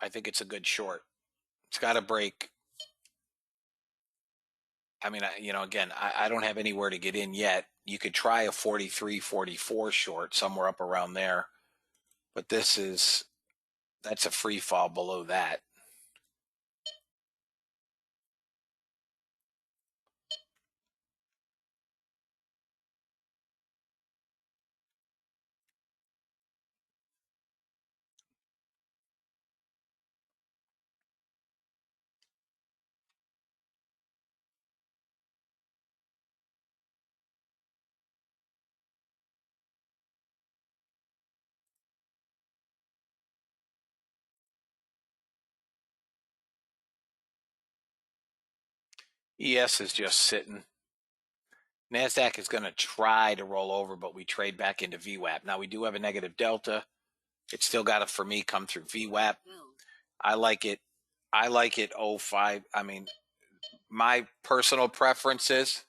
I think it's a good short. It's got to break. I mean, again, I don't have anywhere to get in yet. You could try a 43, 44 short, somewhere up around there. But that's a free fall below that. ES is just sitting. NASDAQ is going to try to roll over, but we trade back into VWAP. Now, we do have a negative delta. It's still got to, for me, come through VWAP. Filled. I like it 05. I mean, my personal preference is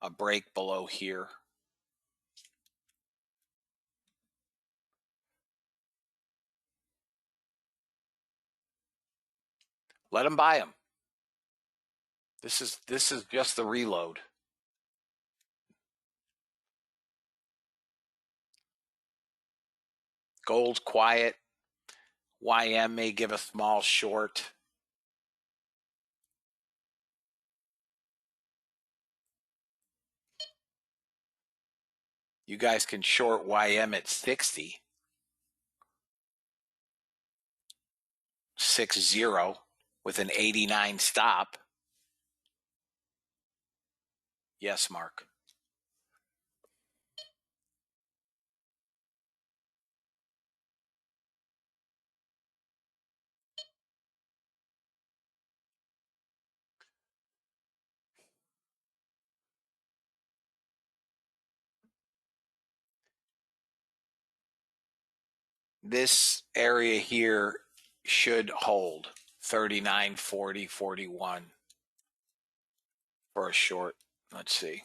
a break below here. Let them buy them. This is just the reload. Gold's quiet. YM may give a small short. You guys can short YM at 60. 6-0 with an 89 stop. Yes, Mark. This area here should hold 39, 40, 41 for a short. Let's see.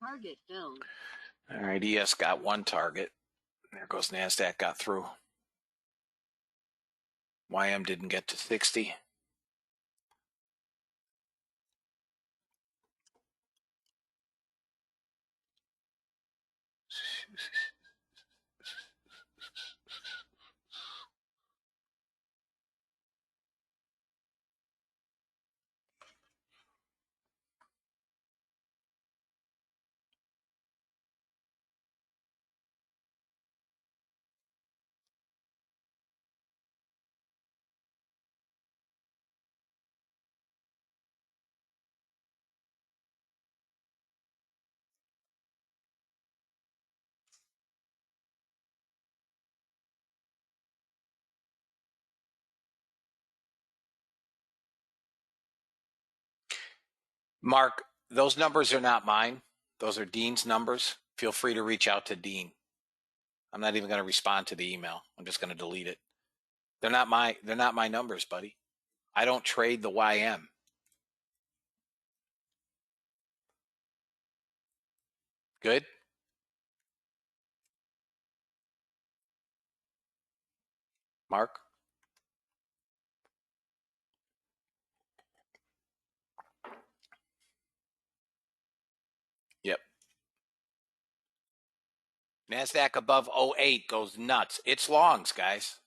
Target filled. All right, ES got one target. There goes NASDAQ, got through. YM didn't get to 60. Mark, those numbers are not mine. Those are Dean's numbers. Feel free to reach out to Dean. I'm not even going to respond to the email. I'm just going to delete it. They're not my numbers, buddy. I don't trade the YM. Good? Mark? Yep. NASDAQ above 08 goes nuts. It's longs, guys.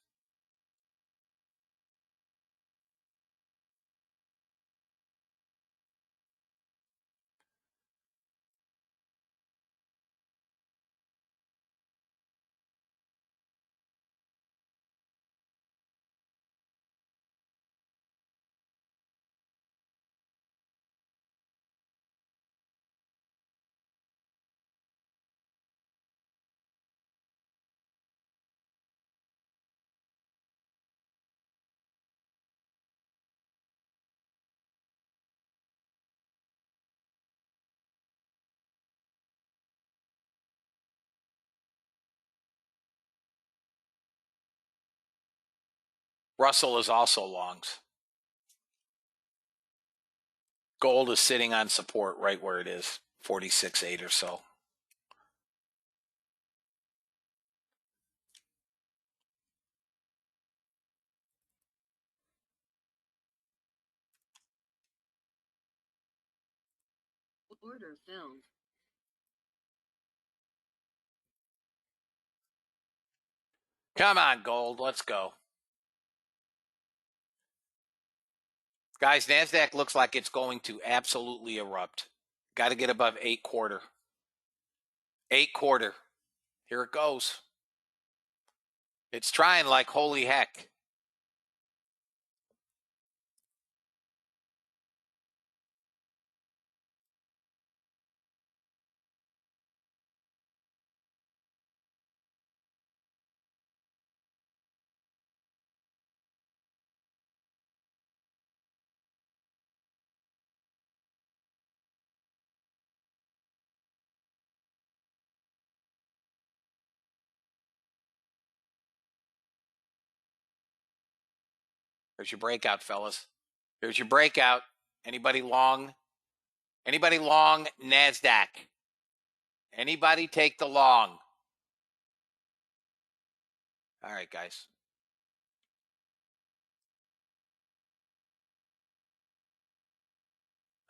Russell is also longs. Gold is sitting on support right where it is, 46.8 or so. Order filled. Come on, gold. Let's go. Guys, NASDAQ looks like it's going to absolutely erupt. Got to get above 8.25. 8.25. Here it goes. It's trying like holy heck. There's your breakout, fellas. Here's your breakout. Anybody long? Anybody long NASDAQ? Anybody take the long? All right, guys.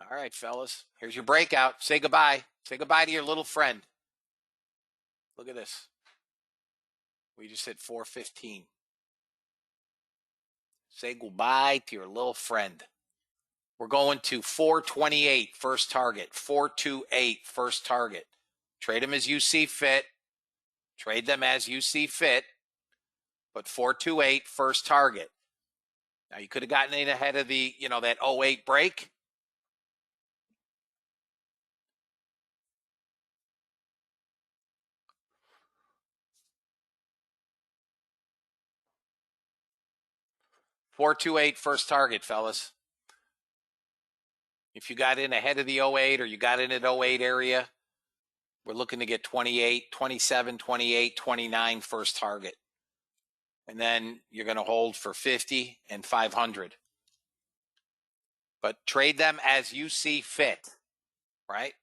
All right, fellas. Here's your breakout. Say goodbye. Say goodbye to your little friend. Look at this. We just hit 415. Say goodbye to your little friend. We're going to 428 first target, 428 first target. Trade them as you see fit. Trade them as you see fit. But 428 first target. Now you could have gotten in ahead of the, that 08 break. $428 first target, fellas. If you got in ahead of the 08 or you got in at 08 area, we're looking to get 28, 27, 28, 29 first target. And then you're going to hold for 50 and 500. But trade them as you see fit, right?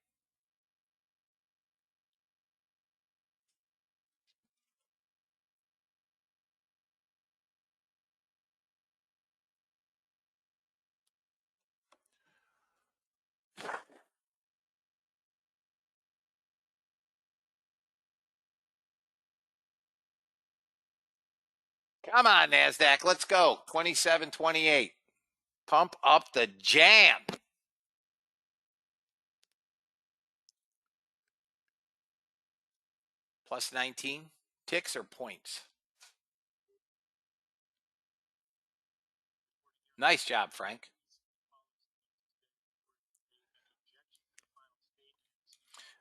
Come on, NASDAQ. Let's go. 27, 28. Pump up the jam. Plus 19 ticks or points? Nice job, Frank.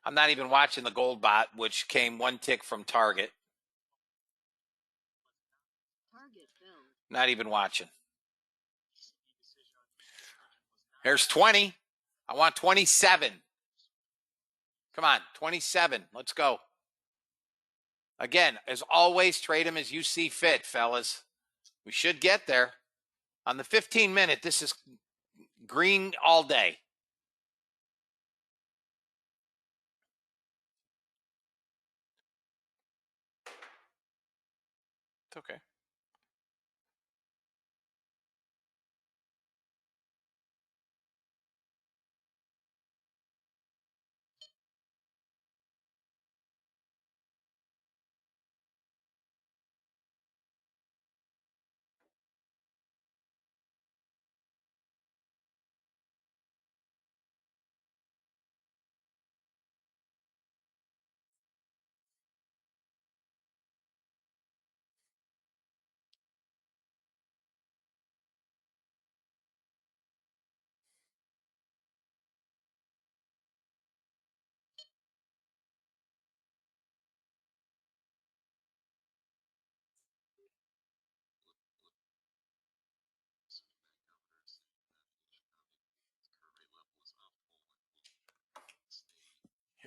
I'm not even watching the gold bot, which came one tick from Target. Target filled. Not even watching. Here's 20. I want 27. Come on, 27. Let's go. Again, as always, trade them as you see fit, fellas. We should get there. On the 15-minute, this is green all day. It's okay.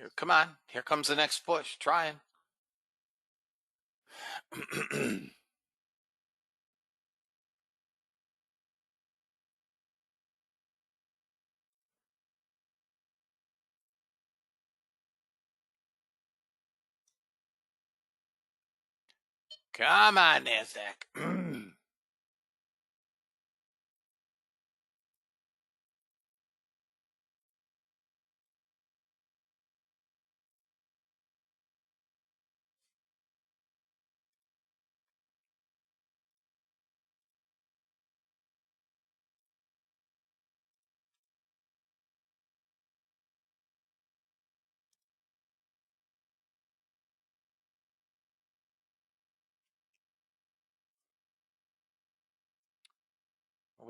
Here, come on. Here comes the next push. Trying. Come on, NASDAQ.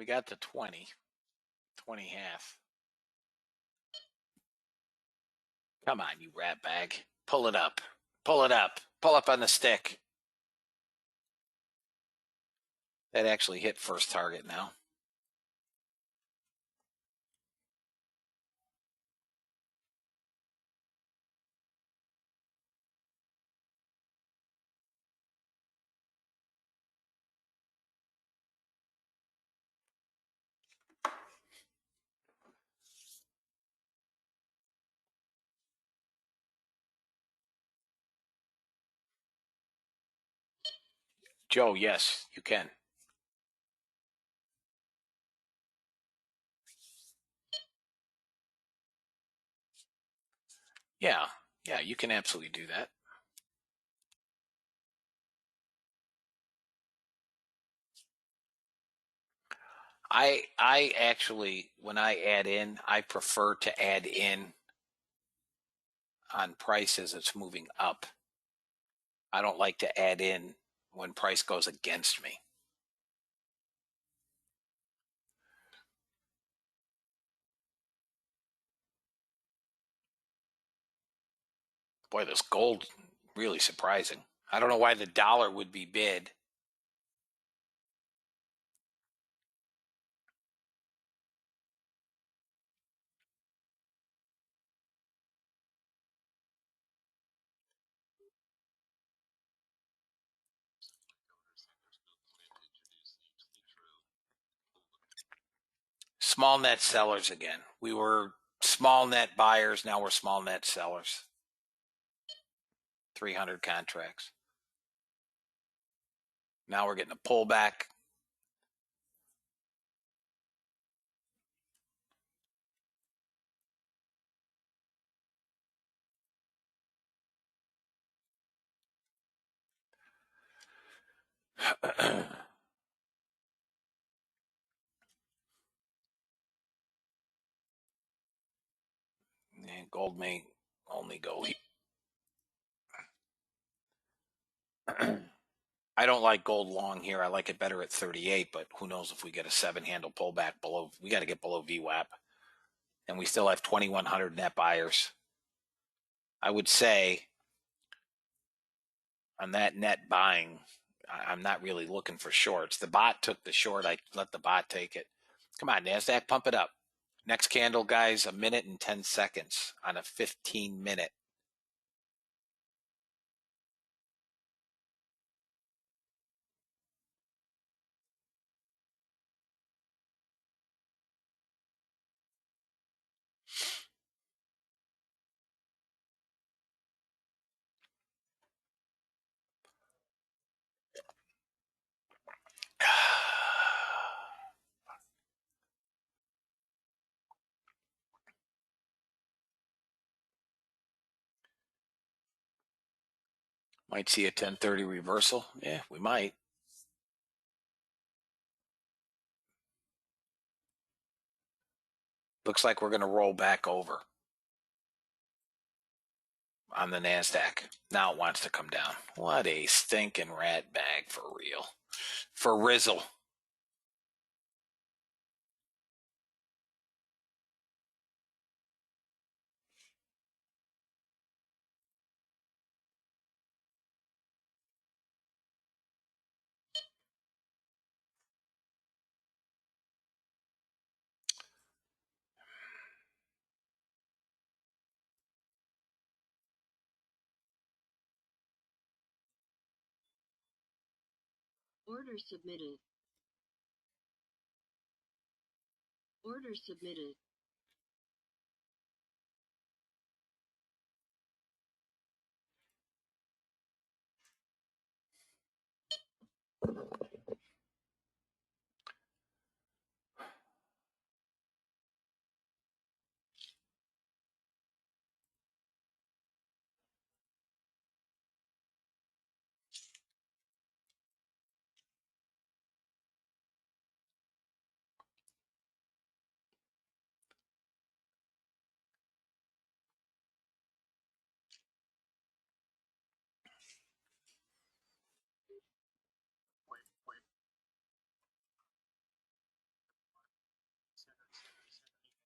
We got to 20. 20 half. Come on, you rat bag. Pull it up. Pull it up. Pull up on the stick. That actually hit first target now. Joe, yes, you can. Yeah, you can absolutely do that. I actually, when I add in, I prefer to add in on price as it's moving up. I don't like to add in when price goes against me. Boy, this gold really surprising. I don't know why the dollar would be bid. Small net sellers again. We were small net buyers. Now we're small net sellers. 300 contracts. Now we're getting a pullback. And gold may only go. I don't like gold long here. I like it better at 38, but who knows if we get a 7-handle pullback below. We got to get below VWAP. And we still have 2,100 net buyers. I would say on that net buying, I'm not really looking for shorts. The bot took the short. I let the bot take it. Come on, NASDAQ, pump it up. Next candle, guys, 1 minute and 10 seconds on a 15-minute. Might see a 1030 reversal. Yeah, we might. Looks like we're going to roll back over on the NASDAQ. Now it wants to come down. What a stinking rat bag for real. For Rizzle. Order submitted. Order submitted.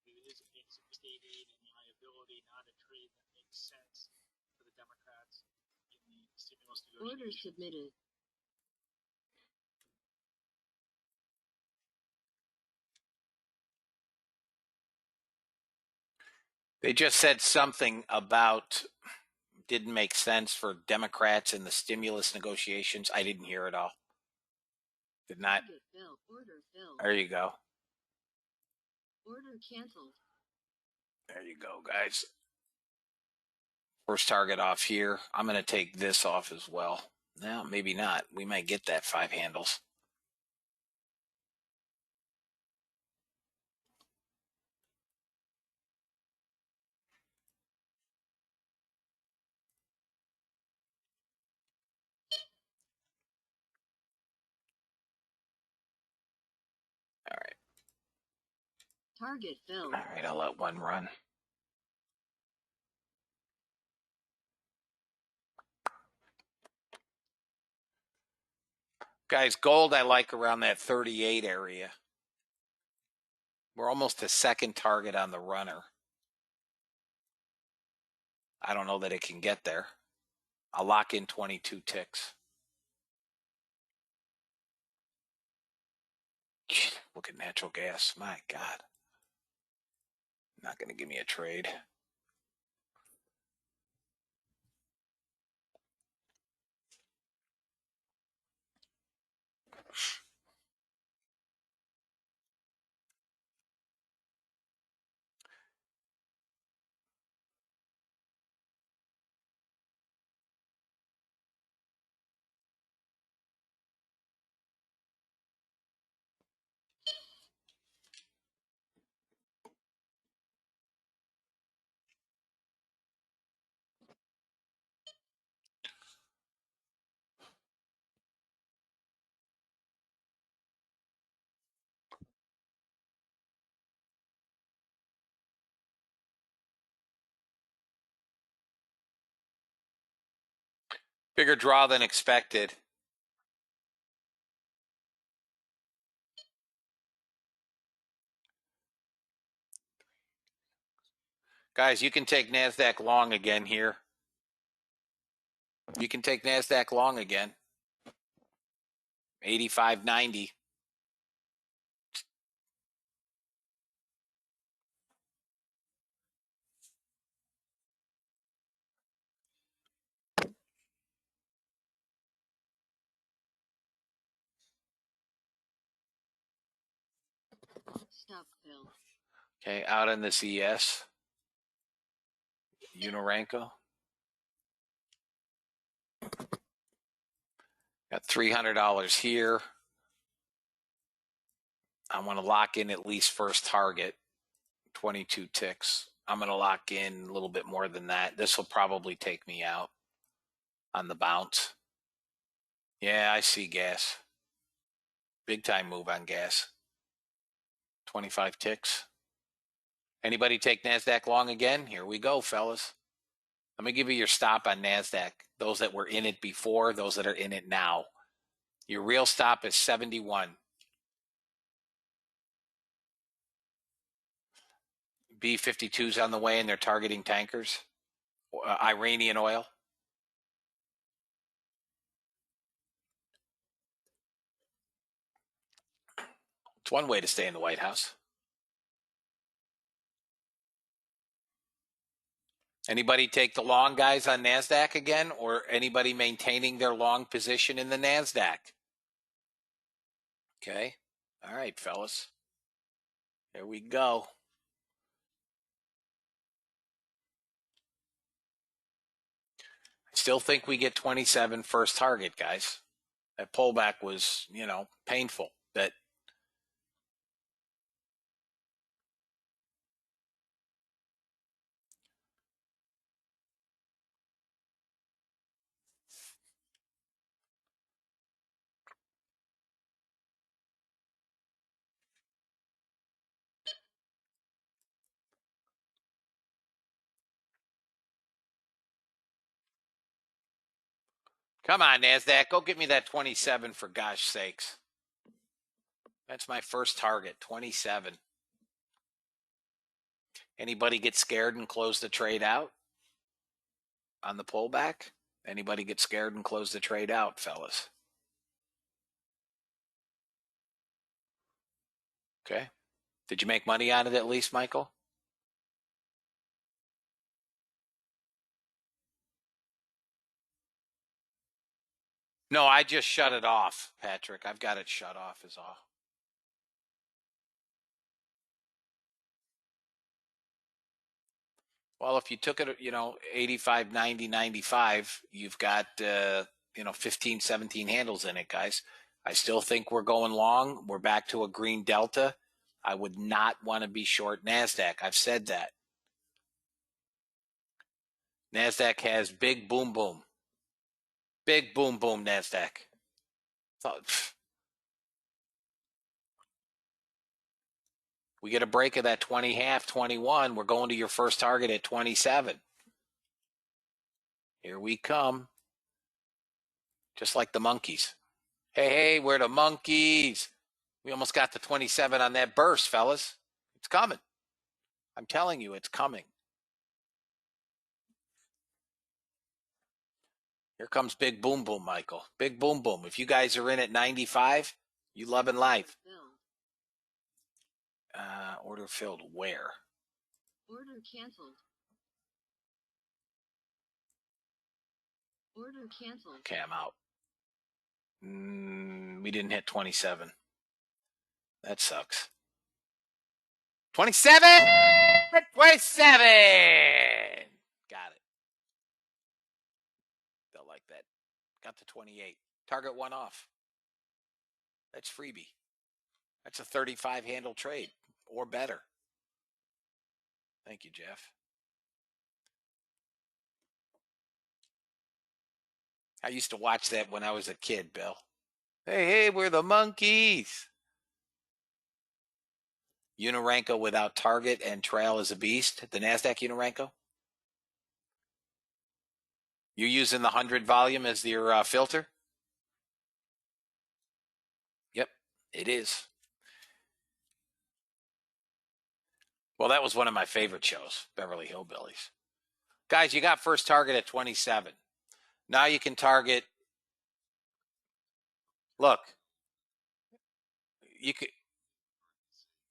It is a state aid and liability, not a trade that makes sense for the Democrats in the stimulus Order negotiations. submitted. They just said something about didn't make sense for Democrats in the stimulus negotiations. I didn't hear it all. Did not. Target filled. Order filled. There you go. Order canceled. There you go, guys. First target off here. I'm going to take this off as well. No, maybe not. We might get that 5 handles. All right. Target filled. All right, I'll let one run. Guys, gold I like around that 38 area. We're almost a second target on the runner. I don't know that it can get there. I'll lock in 22 ticks. Look at natural gas. My God. Not going to give me a trade. Bigger draw than expected. Guys, you can take NASDAQ long again here. You can take NASDAQ long again. 85.90. Stop filled. Okay, out in this ES. Unoranco. Got $300 here. I want to lock in at least first target, 22 ticks. I'm going to lock in a little bit more than that. This will probably take me out on the bounce. Yeah, I see gas. Big time move on gas. 25 ticks. Anybody take NASDAQ long again? Here we go, fellas. Let me give you your stop on NASDAQ. Those that were in it before, those that are in it now. Your real stop is 71. B-52's on the way and they're targeting tankers. Iranian oil. It's one way to stay in the White House. Anybody take the long, guys, on NASDAQ again, or anybody maintaining their long position in the NASDAQ? Okay. All right, fellas. Here we go. I still think we get 27 first target, guys. That pullback was, painful. That Come on, NASDAQ. Go get me that 27 for gosh sakes. That's my first target, 27. Anybody get scared and close the trade out on the pullback? Anybody get scared and close the trade out, fellas? Okay. Did you make money on it at least, Michael? No, I just shut it off, Patrick. I've got it shut off is all. Well, if you took it, 85, 90, 95, you've got 15, 17 handles in it, guys. I still think we're going long. We're back to a green delta. I would not want to be short NASDAQ. I've said that. NASDAQ has big boom boom. Big boom boom NASDAQ. We get a break of that 20 half, 21. We're going to your first target at 27. Here we come. Just like the monkeys. Hey, we're the monkeys. We almost got to 27 on that burst, fellas. It's coming. I'm telling you, it's coming. Here comes big boom boom, Michael. Big boom boom. If you guys are in at 95, you loving life. Filled. Order filled where? Order canceled. Order canceled. Okay, I'm out. We didn't hit 27. That sucks. 27! 27! Got it. Felt like that. Got to 28. Target one off. That's freebie. That's a 35 handle trade or better. Thank you, Jeff. I used to watch that when I was a kid, Bill. Hey, we're the monkeys. Unirenko without target and trail is a beast. The NASDAQ Unirenko? You're using the 100 volume as your filter? Yep, it is. Well, that was one of my favorite shows, Beverly Hillbillies. Guys, you got first target at 27. Now you can target. Look,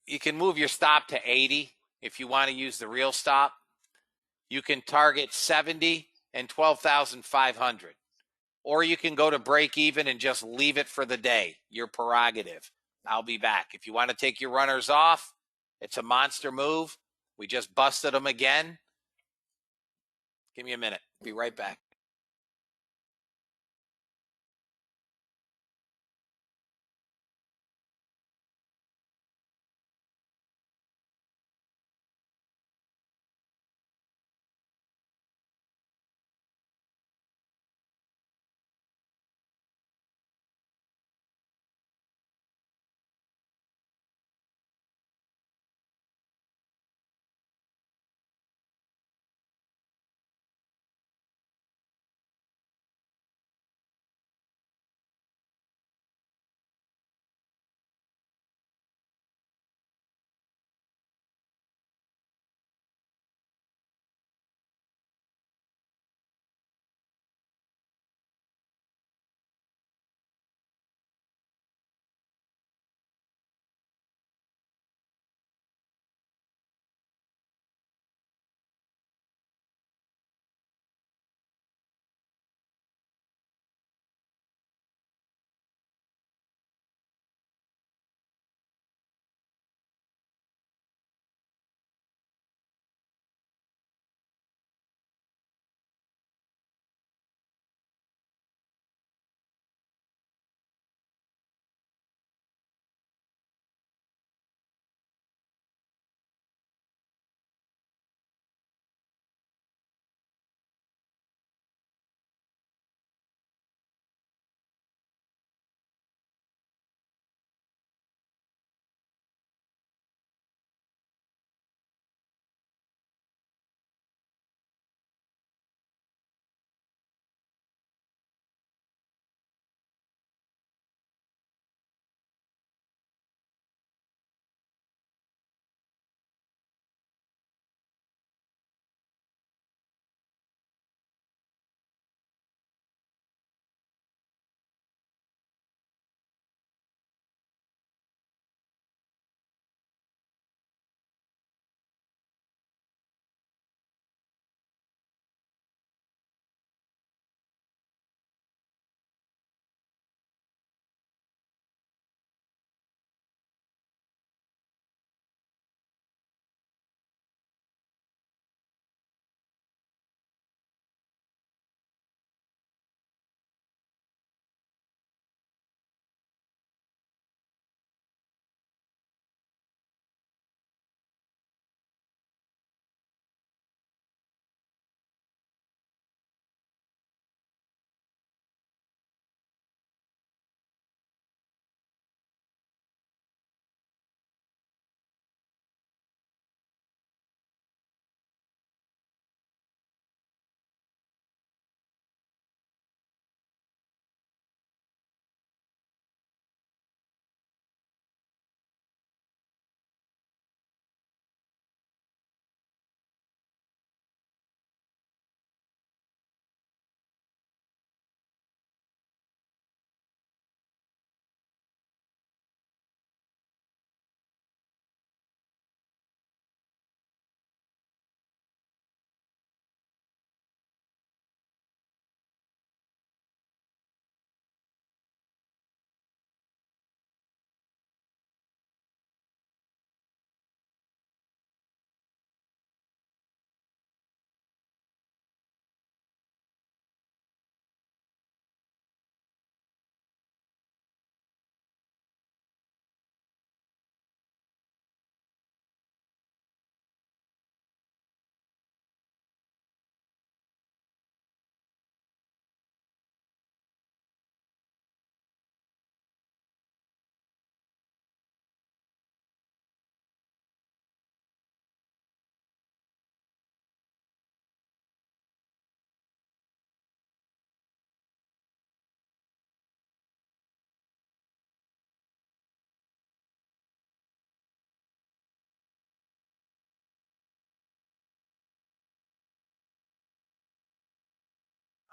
you can move your stop to 80 if you want to use the real stop. You can target 70 and 12,500. Or you can go to break even and just leave it for the day. Your prerogative. I'll be back. If you want to take your runners off, it's a monster move. We just busted them again. Give me a minute. Be right back.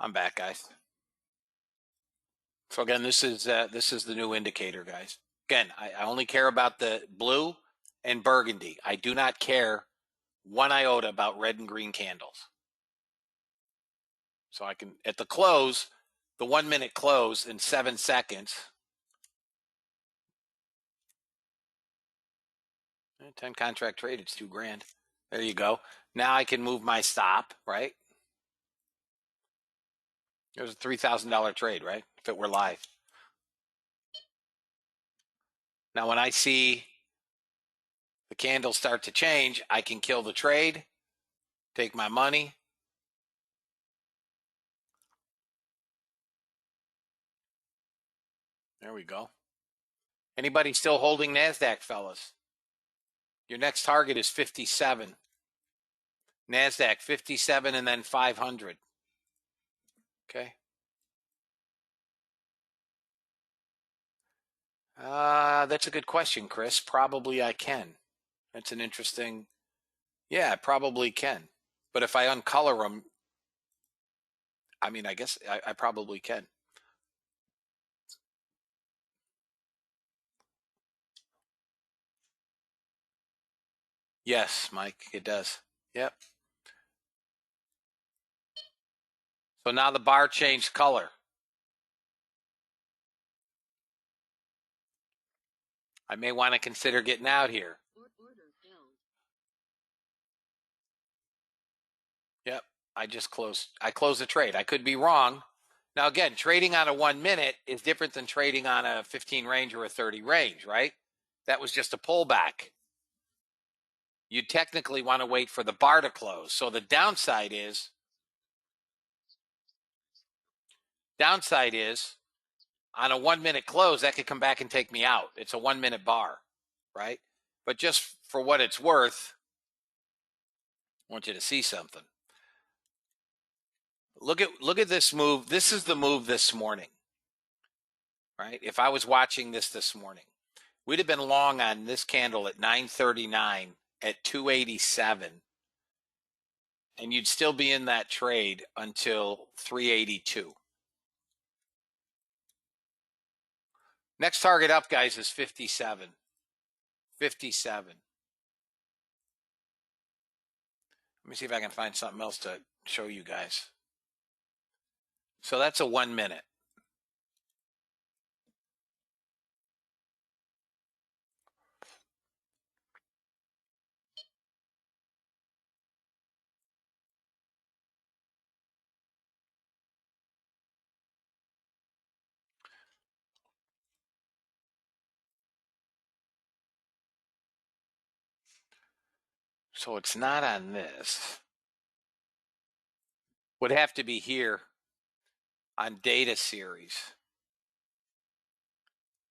I'm back, guys. So again, this is the new indicator, guys. Again, I only care about the blue and burgundy. I do not care one iota about red and green candles. So I can, at the close, the 1 minute close in 7 seconds. 10 contract trade, it's $2,000. There you go. Now I can move my stop, right? It was a $3,000 trade, right? If it were live. Now, when I see the candles start to change, I can kill the trade, take my money. There we go. Anybody still holding NASDAQ, fellas? Your next target is 57. NASDAQ 57 and then 500. Okay. That's a good question, Chris. Probably I can. That's an interesting. Yeah, I probably can. But if I uncolor them, I mean, I guess I probably can. Yes, Mike, it does. Yep. So now the bar changed color. I may want to consider getting out here. Order filled. Yep. I closed the trade. I could be wrong. Now, again, trading on a 1 minute is different than trading on a 15 range or a 30 range, right? That was just a pullback. You technically want to wait for the bar to close. So the downside is on a 1 minute close, that could come back and take me out. It's a 1 minute bar, right? But just for what it's worth, I want you to see something. Look at this move. This is the move this morning, right? If I was watching this morning, we'd have been long on this candle at 939 at 287, and you'd still be in that trade until 382. Next target up, guys, is 57. 57. Let me see if I can find something else to show you guys. So that's a 1 minute. So it's not on this. Would have to be here on data series.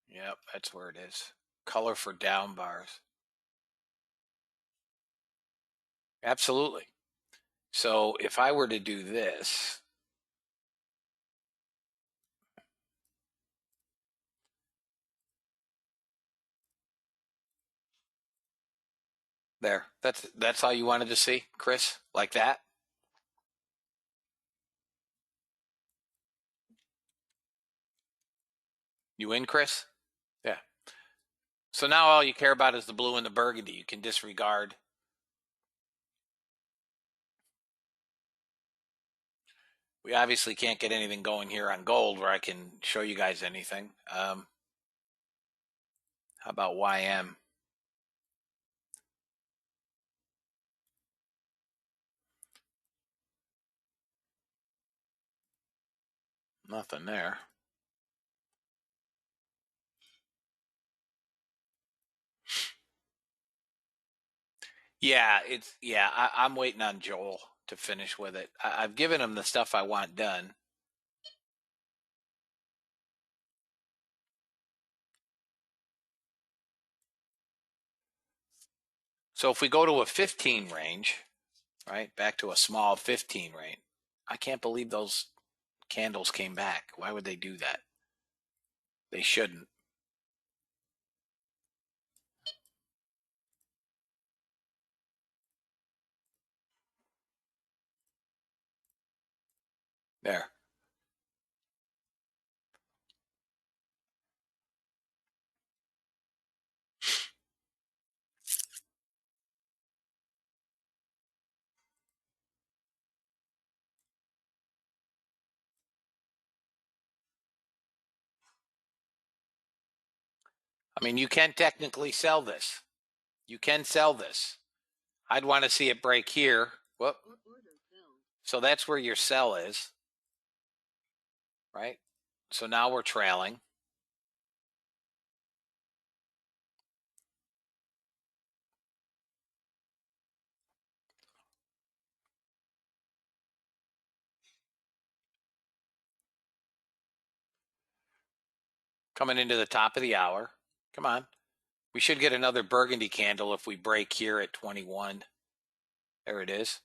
Yep, that's where it is. Color for down bars. Absolutely. So if I were to do this, there, that's all you wanted to see, Chris, like that? You in, Chris? Yeah. So now all you care about is the blue and the burgundy. You can disregard. We obviously can't get anything going here on gold where I can show you guys anything. How about YM? Nothing there. Yeah, I'm waiting on Joel to finish with it. I've given him the stuff I want done. So if we go to a 15 range, right, back to a small 15 range, I can't believe those candles came back. Why would they do that? They shouldn't. There. I mean, you can technically sell this. You can sell this. I'd want to see it break here. Whoop. Order filled. So that's where your sell is, right? So now we're trailing. Coming into the top of the hour. Come on. We should get another burgundy candle if we break here at 21. There it is.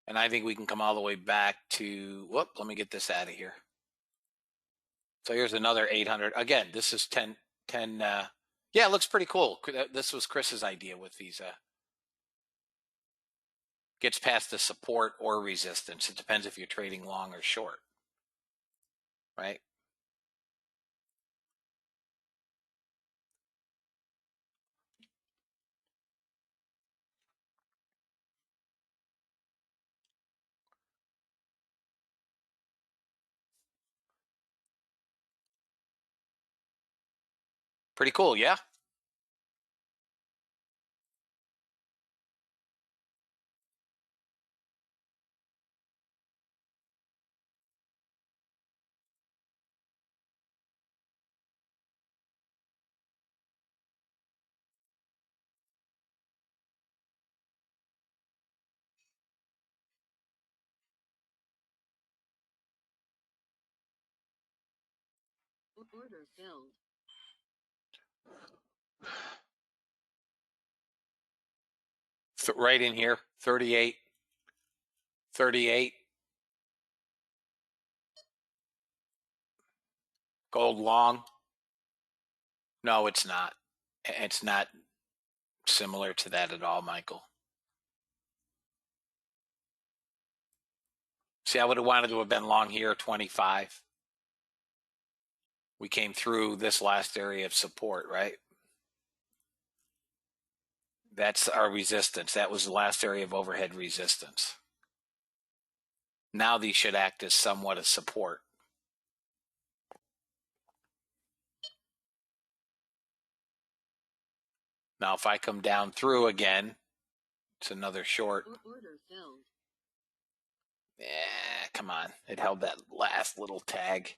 And I think we can come all the way back to, whoop, let me get this out of here. So here's another 800. Again, this is 10. Yeah, it looks pretty cool. This was Chris's idea with these. Gets past the support or resistance. It depends if you're trading long or short, right? Pretty cool, yeah? Order filled. Right in here, 38. 38. Gold long. No, it's not. It's not similar to that at all, Michael. See, I would have wanted to have been long here, 25. We came through this last area of support, right? That's our resistance. That was the last area of overhead resistance. Now these should act as somewhat of support. Now, if I come down through again, it's another short. Order filled. Yeah, come on. It held that last little tag.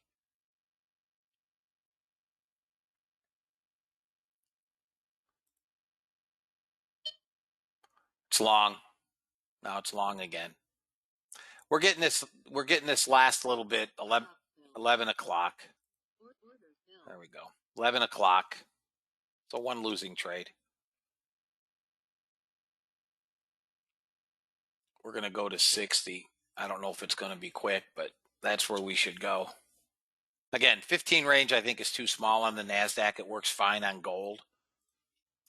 It's long. Now it's long again. We're getting this last little bit, 11 o'clock. Order filled. There we go. 11 o'clock. So one losing trade. We're going to go to 60. I don't know if it's going to be quick, but that's where we should go. Again, 15 range I think is too small on the NASDAQ. It works fine on gold.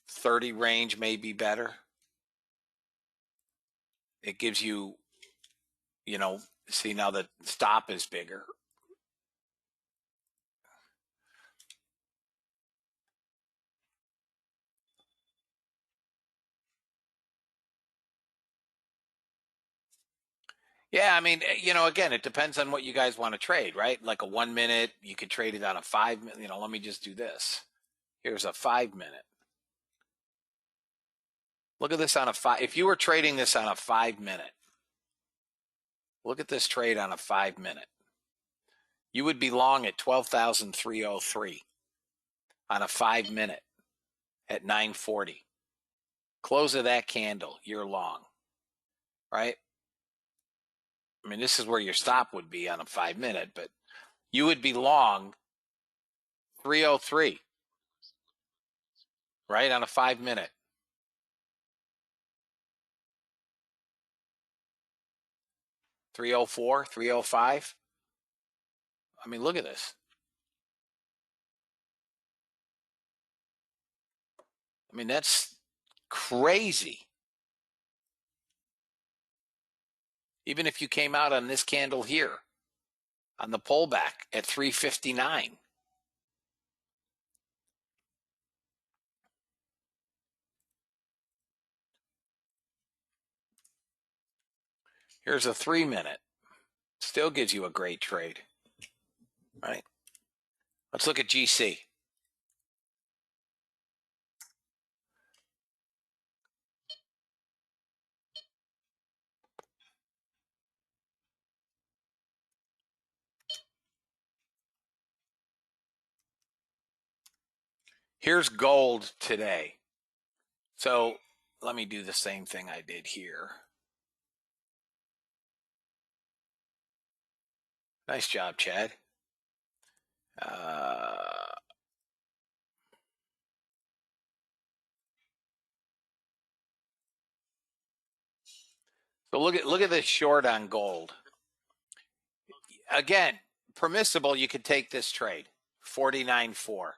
30 range may be better. It gives you, see now the stop is bigger. Yeah, I mean, again, it depends on what you guys want to trade, right? Like a 1 minute, you could trade it on a 5 minute. Let me just do this. Here's a 5 minute. Look at this on a 5. If you were trading this on a 5 minute, look at this trade on a 5 minute. You would be long at 12,303 on a 5 minute at 940. Close of that candle, you're long, right? I mean, this is where your stop would be on a 5 minute, but you would be long 303, right, on a 5 minute. $304, $305. I mean, look at this. I mean, that's crazy. Even if you came out on this candle here, on the pullback at 359. Here's a 3 minute. Still gives you a great trade, right? Let's look at GC. Here's gold today. So let me do the same thing I did here. Nice job, Chad. So look at this short on gold. Again, permissible, you could take this trade. 49.4.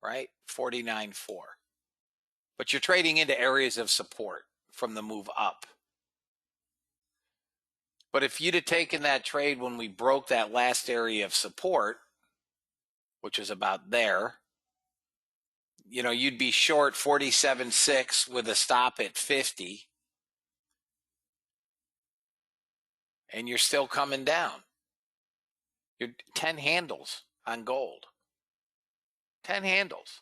Right? 49.4. But you're trading into areas of support from the move up. But if you'd have taken that trade when we broke that last area of support, which is about there, you know, you'd be short 47.6 with a stop at 50. And you're still coming down. You're 10 handles on gold. 10 handles.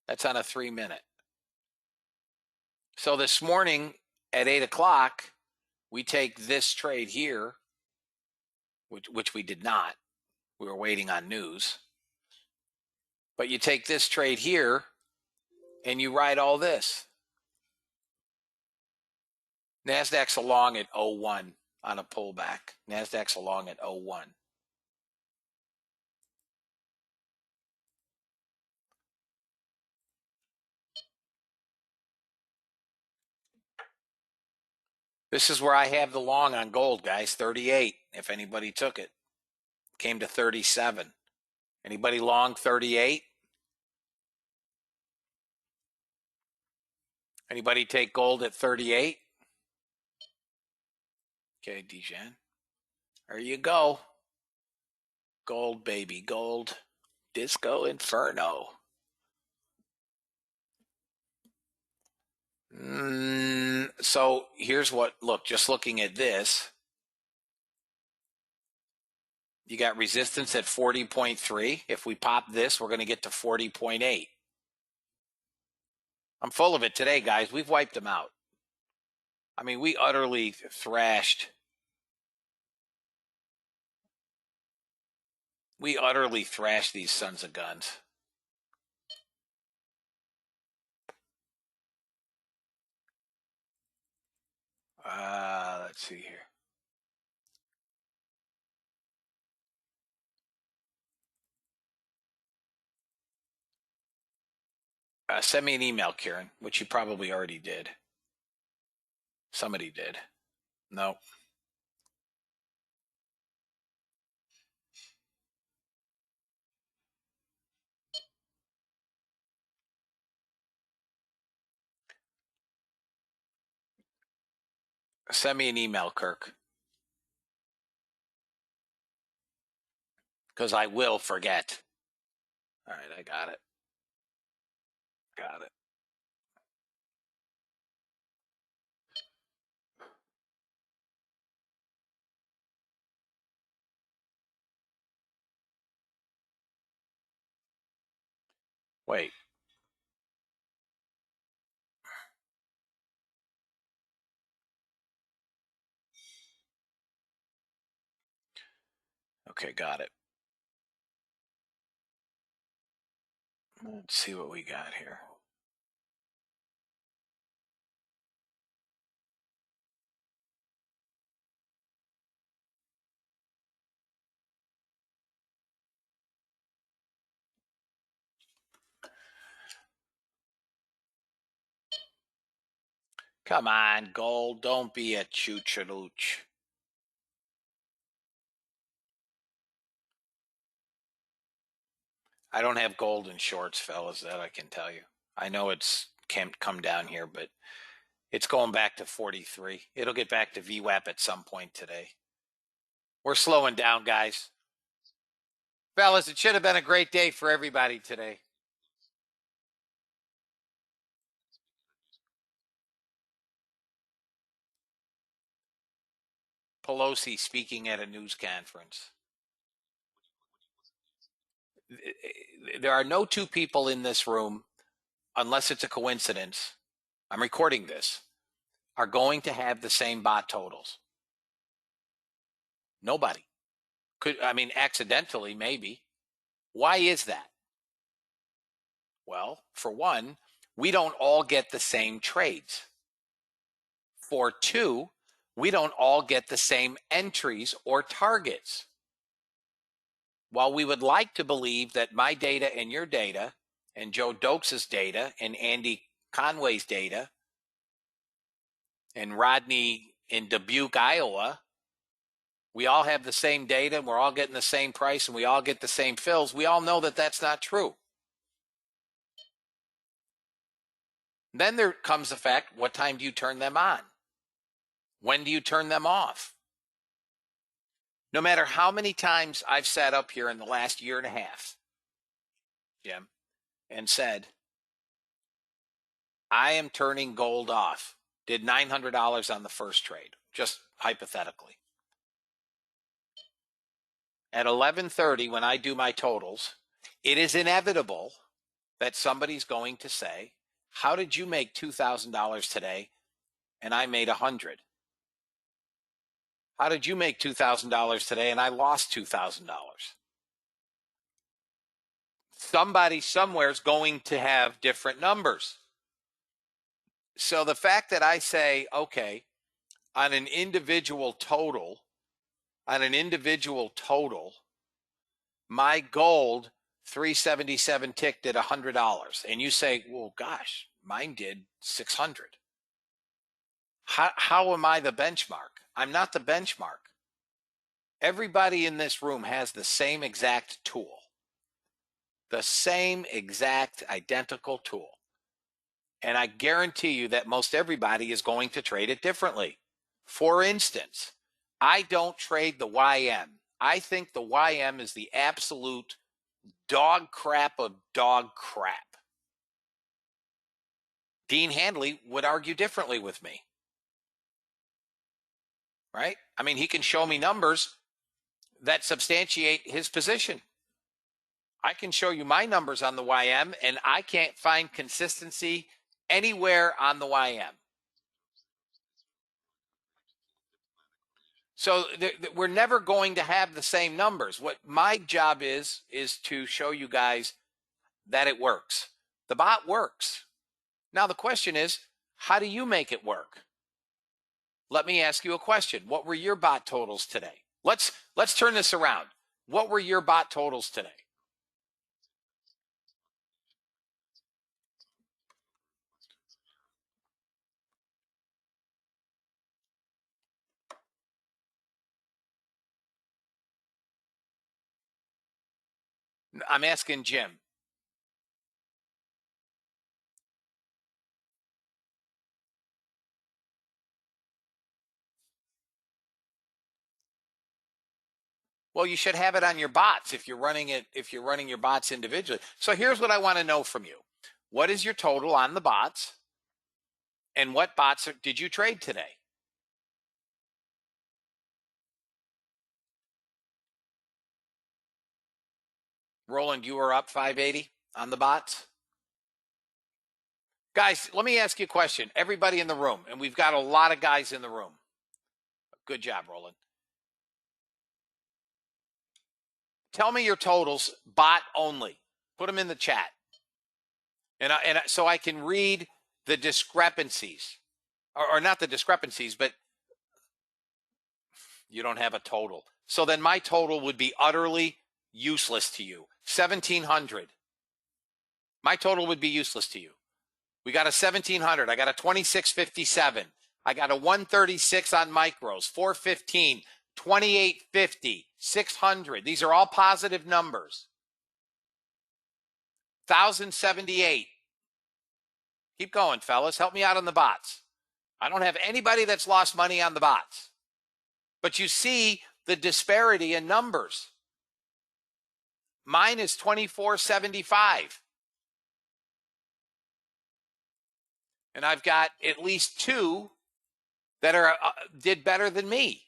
That's on a 3-minute. So this morning at 8 o'clock, we take this trade here, which we did not. We were waiting on news. But you take this trade here and you ride all this. NASDAQ's along at 01 on a pullback. NASDAQ's along at 01. This is where I have the long on gold, guys. 38, if anybody took it. Came to 37. Anybody long 38? Anybody take gold at 38? Okay, Dijon. There you go. Gold, baby, gold. Disco Inferno. So here's what, look, just looking at this, you got resistance at 40.3. If we pop this, we're going to get to 40.8. I'm full of it today, guys. We've wiped them out. I mean, we utterly thrashed. We utterly thrashed these sons of guns. Let's see here. Send me an email, Kieran, which you probably already did. Somebody did. No. Send me an email, Kirk. Because I will forget. All right, I got it. Got it. Wait. Okay, got it. Let's see what we got here. Come on, gold. Don't be a chooch-a-looch. I don't have gold in shorts, fellas, that I can tell you. I know it's can't come down here, but it's going back to 43. It'll get back to VWAP at some point today. We're slowing down, guys. Fellas, it should have been a great day for everybody today. Pelosi speaking at a news conference. There are no two people in this room, unless it's a coincidence, I'm recording this, are going to have the same bot totals. Nobody. Could, I mean, accidentally, maybe. Why is that? Well, for one, we don't all get the same trades. For two, we don't all get the same entries or targets. While we would like to believe that my data and your data and Joe Dokes' data and Andy Conway's data and Rodney in Dubuque, Iowa, we all have the same data and we're all getting the same price and we all get the same fills, we all know that that's not true. Then there comes the fact, what time do you turn them on? When do you turn them off? No matter how many times I've sat up here in the last year and a half, Jim, and said, I am turning gold off. Did $900 on the first trade, just hypothetically. At 11:30, when I do my totals, it is inevitable that somebody's going to say, how did you make $2,000 today and I made $100? How did you make $2,000 today and I lost $2,000? Somebody somewhere is going to have different numbers. So the fact that I say, okay, on an individual total, my gold 377 tick did $100. And you say, well, gosh, mine did 600. How am I the benchmark? I'm not the benchmark. Everybody in this room has the same exact tool, the same exact identical tool. And I guarantee you that most everybody is going to trade it differently. For instance, I don't trade the YM. I think the YM is the absolute dog crap of dog crap. Dean Handley would argue differently with me. Right? I mean, he can show me numbers that substantiate his position. I can show you my numbers on the YM, and I can't find consistency anywhere on the YM. So we're never going to have the same numbers. What my job is to show you guys that it works. The bot works. Now the question is, how do you make it work? Let me ask you a question. What were your bot totals today? Let's turn this around. What were your bot totals today? I'm asking Jim. Well, you should have it on your bots if you're running your bots individually. So here's what I want to know from you. What is your total on the bots? And what bots did you trade today? Roland, you were up 580 on the bots? Guys, let me ask you a question. Everybody in the room, and we've got a lot of guys in the room. Good job, Roland. Tell me your totals, bot only. Put them in the chat. And so I can read the discrepancies. Or not the discrepancies, but you don't have a total. So then my total would be utterly useless to you. 1,700. My total would be useless to you. We got a 1,700. I got a 2657. I got a 136 on micros, 415, 2850, 600. These are all positive numbers. 1,078. Keep going, fellas. Help me out on the bots. I don't have anybody that's lost money on the bots. But you see the disparity in numbers. Mine is 2475. And I've got at least two that are did better than me.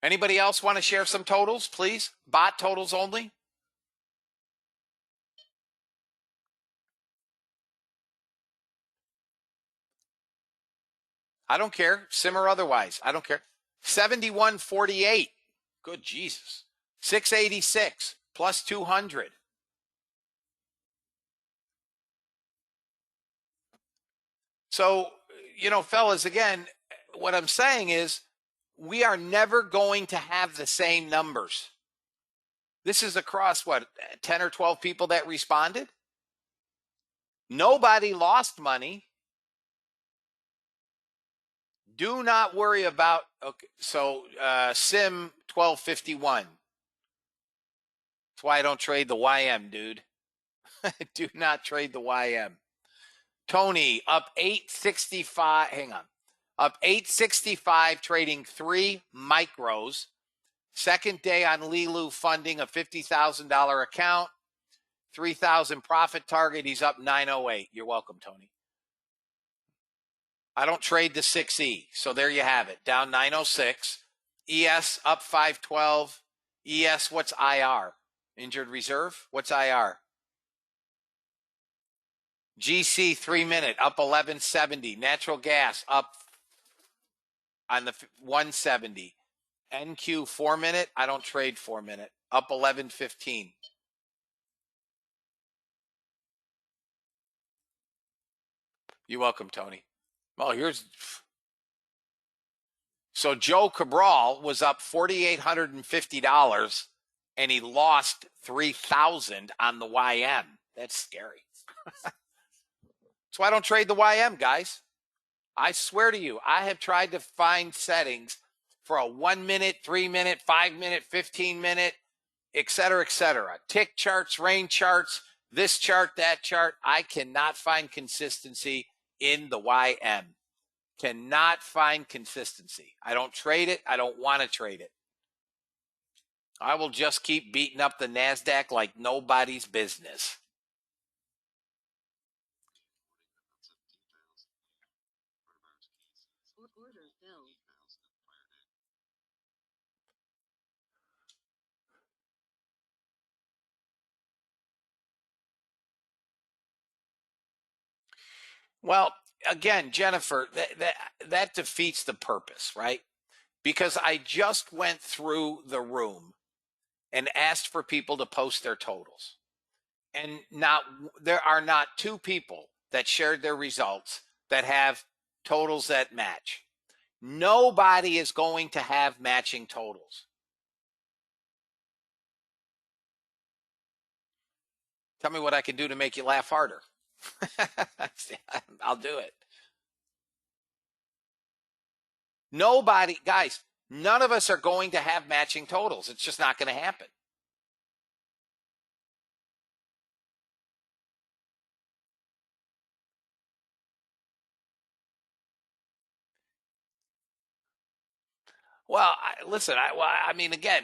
Anybody else want to share some totals, please? Bot totals only. I don't care, sim or otherwise. I don't care. 7148. Good Jesus. 686 plus 200. So, fellas, again, what I'm saying is we are never going to have the same numbers. This is across 10 or 12 people that responded. Nobody lost money. Do not worry about, okay, so Sim 1251. That's why I don't trade the YM, dude. Do not trade the YM. Tony up 865. Hang on. Up 865, trading 3 micros. Second day on Lilu, funding a $50,000 account. 3,000 profit target. He's up 908. You're welcome, Tony. I don't trade the 6E. So there you have it. Down 906. ES up 512. ES, what's IR? Injured reserve? What's IR? GC 3 minute up 1170. Natural gas up on the 170. NQ 4 minute. I don't trade 4 minute. Up 1115. You're welcome, Tony. Well, so Joe Cabral was up $4,850 and he lost $3,000 on the YM. That's scary. So I don't trade the YM, guys. I swear to you, I have tried to find settings for a 1 minute, 3 minute, 5 minute, 15 minute, et cetera, tick charts, rain charts, this chart, that chart. I cannot find consistency in the YM. Cannot find consistency. I don't trade it. I don't want to trade it. I will just keep beating up the NASDAQ like nobody's business. Order filled. Well, again, Jennifer, that defeats the purpose, right? Because I just went through the room and asked for people to post their totals. And there are not 2 people that shared their results that have totals that match. Nobody is going to have matching totals. Tell me what I can do to make you laugh harder. I'll do it. Nobody, guys, none of us are going to have matching totals. It's just not going to happen. Well, listen, I mean, again,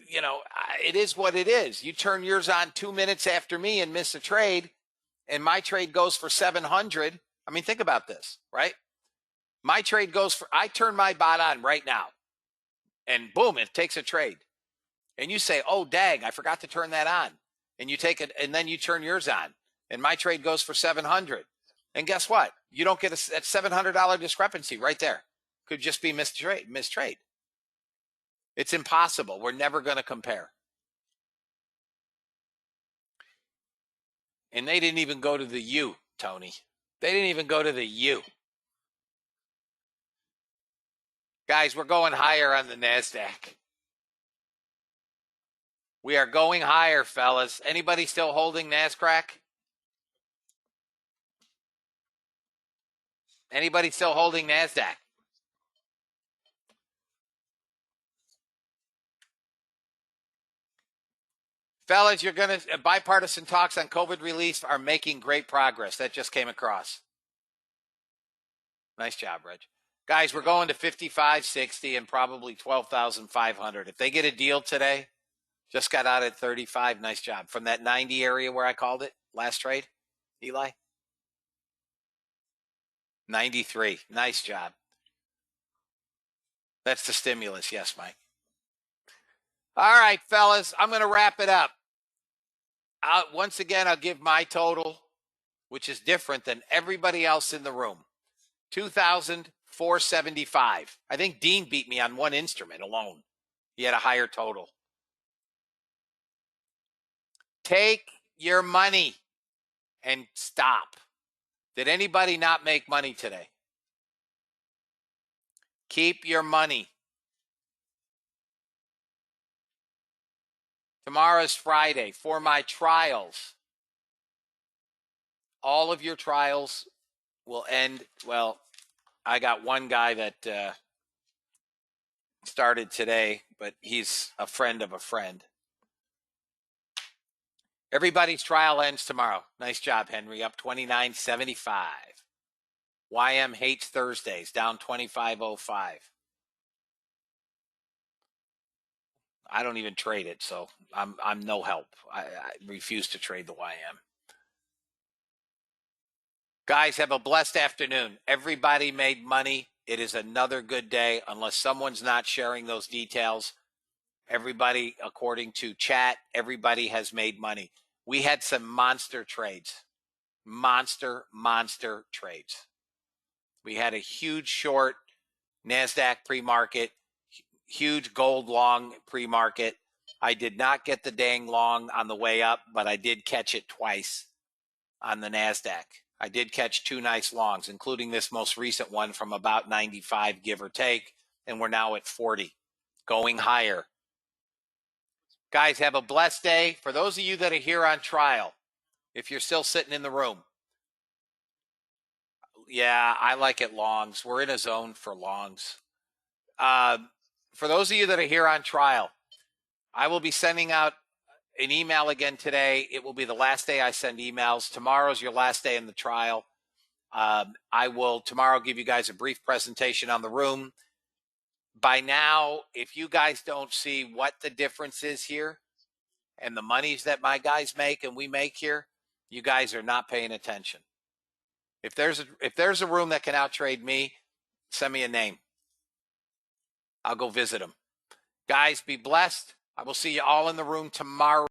it is what it is. You turn yours on 2 minutes after me and miss a trade, and my trade goes for 700. I mean, think about this, right? My trade I turn my bot on right now, and boom, it takes a trade. And you say, oh, dang, I forgot to turn that on. And you take it, and then you turn yours on, and my trade goes for 700. And guess what? You don't get that $700 discrepancy right there. Could just be mistrade. It's impossible. We're never going to compare. And they didn't even go to the U, Tony. They didn't even go to the U. Guys, we're going higher on the NASDAQ. We are going higher, fellas. Anybody still holding NASDAQ? Anybody still holding NASDAQ? Fellas, you're going to bipartisan talks on COVID relief are making great progress. That just came across. Nice job, Reg. Guys, we're going to 55.60 and probably 12,500. If they get a deal today, just got out at 35. Nice job. From that 90 area where I called it last trade, Eli? 93. Nice job. That's the stimulus. Yes, Mike. All right, fellas, I'm going to wrap it up. Once again, I'll give my total, which is different than everybody else in the room. 2,475. I think Dean beat me on one instrument alone. He had a higher total. Take your money and stop. Did anybody not make money today? Keep your money. Tomorrow's Friday for my trials. All of your trials will end. Well, I got one guy that started today, but he's a friend of a friend. Everybody's trial ends tomorrow. Nice job, Henry. Up 29.75. YM hates Thursdays, down 25.05. I don't even trade it, so I'm no help. I refuse to trade the YM. Guys, have a blessed afternoon. Everybody made money. It is another good day, unless someone's not sharing those details. Everybody, according to chat, everybody has made money. We had some monster trades. Monster trades. We had a huge short NASDAQ pre-market, huge gold long pre-market. I did not get the dang long on the way up, but I did catch it twice on the NASDAQ. I did catch two nice longs, including this most recent one from about 95, give or take, and we're now at 40, going higher. Guys, have a blessed day. For those of you that are here on trial, if you're still sitting in the room, yeah, I like it longs. We're in a zone for longs. For those of you that are here on trial, I will be sending out an email again today. It will be the last day I send emails. Tomorrow's your last day in the trial. I will tomorrow give you guys a brief presentation on the room. By now, if you guys don't see what the difference is here and the monies that my guys make and we make here, you guys are not paying attention. If there's a room that can outtrade me, send me a name. I'll go visit them. Guys, be blessed. I will see you all in the room tomorrow.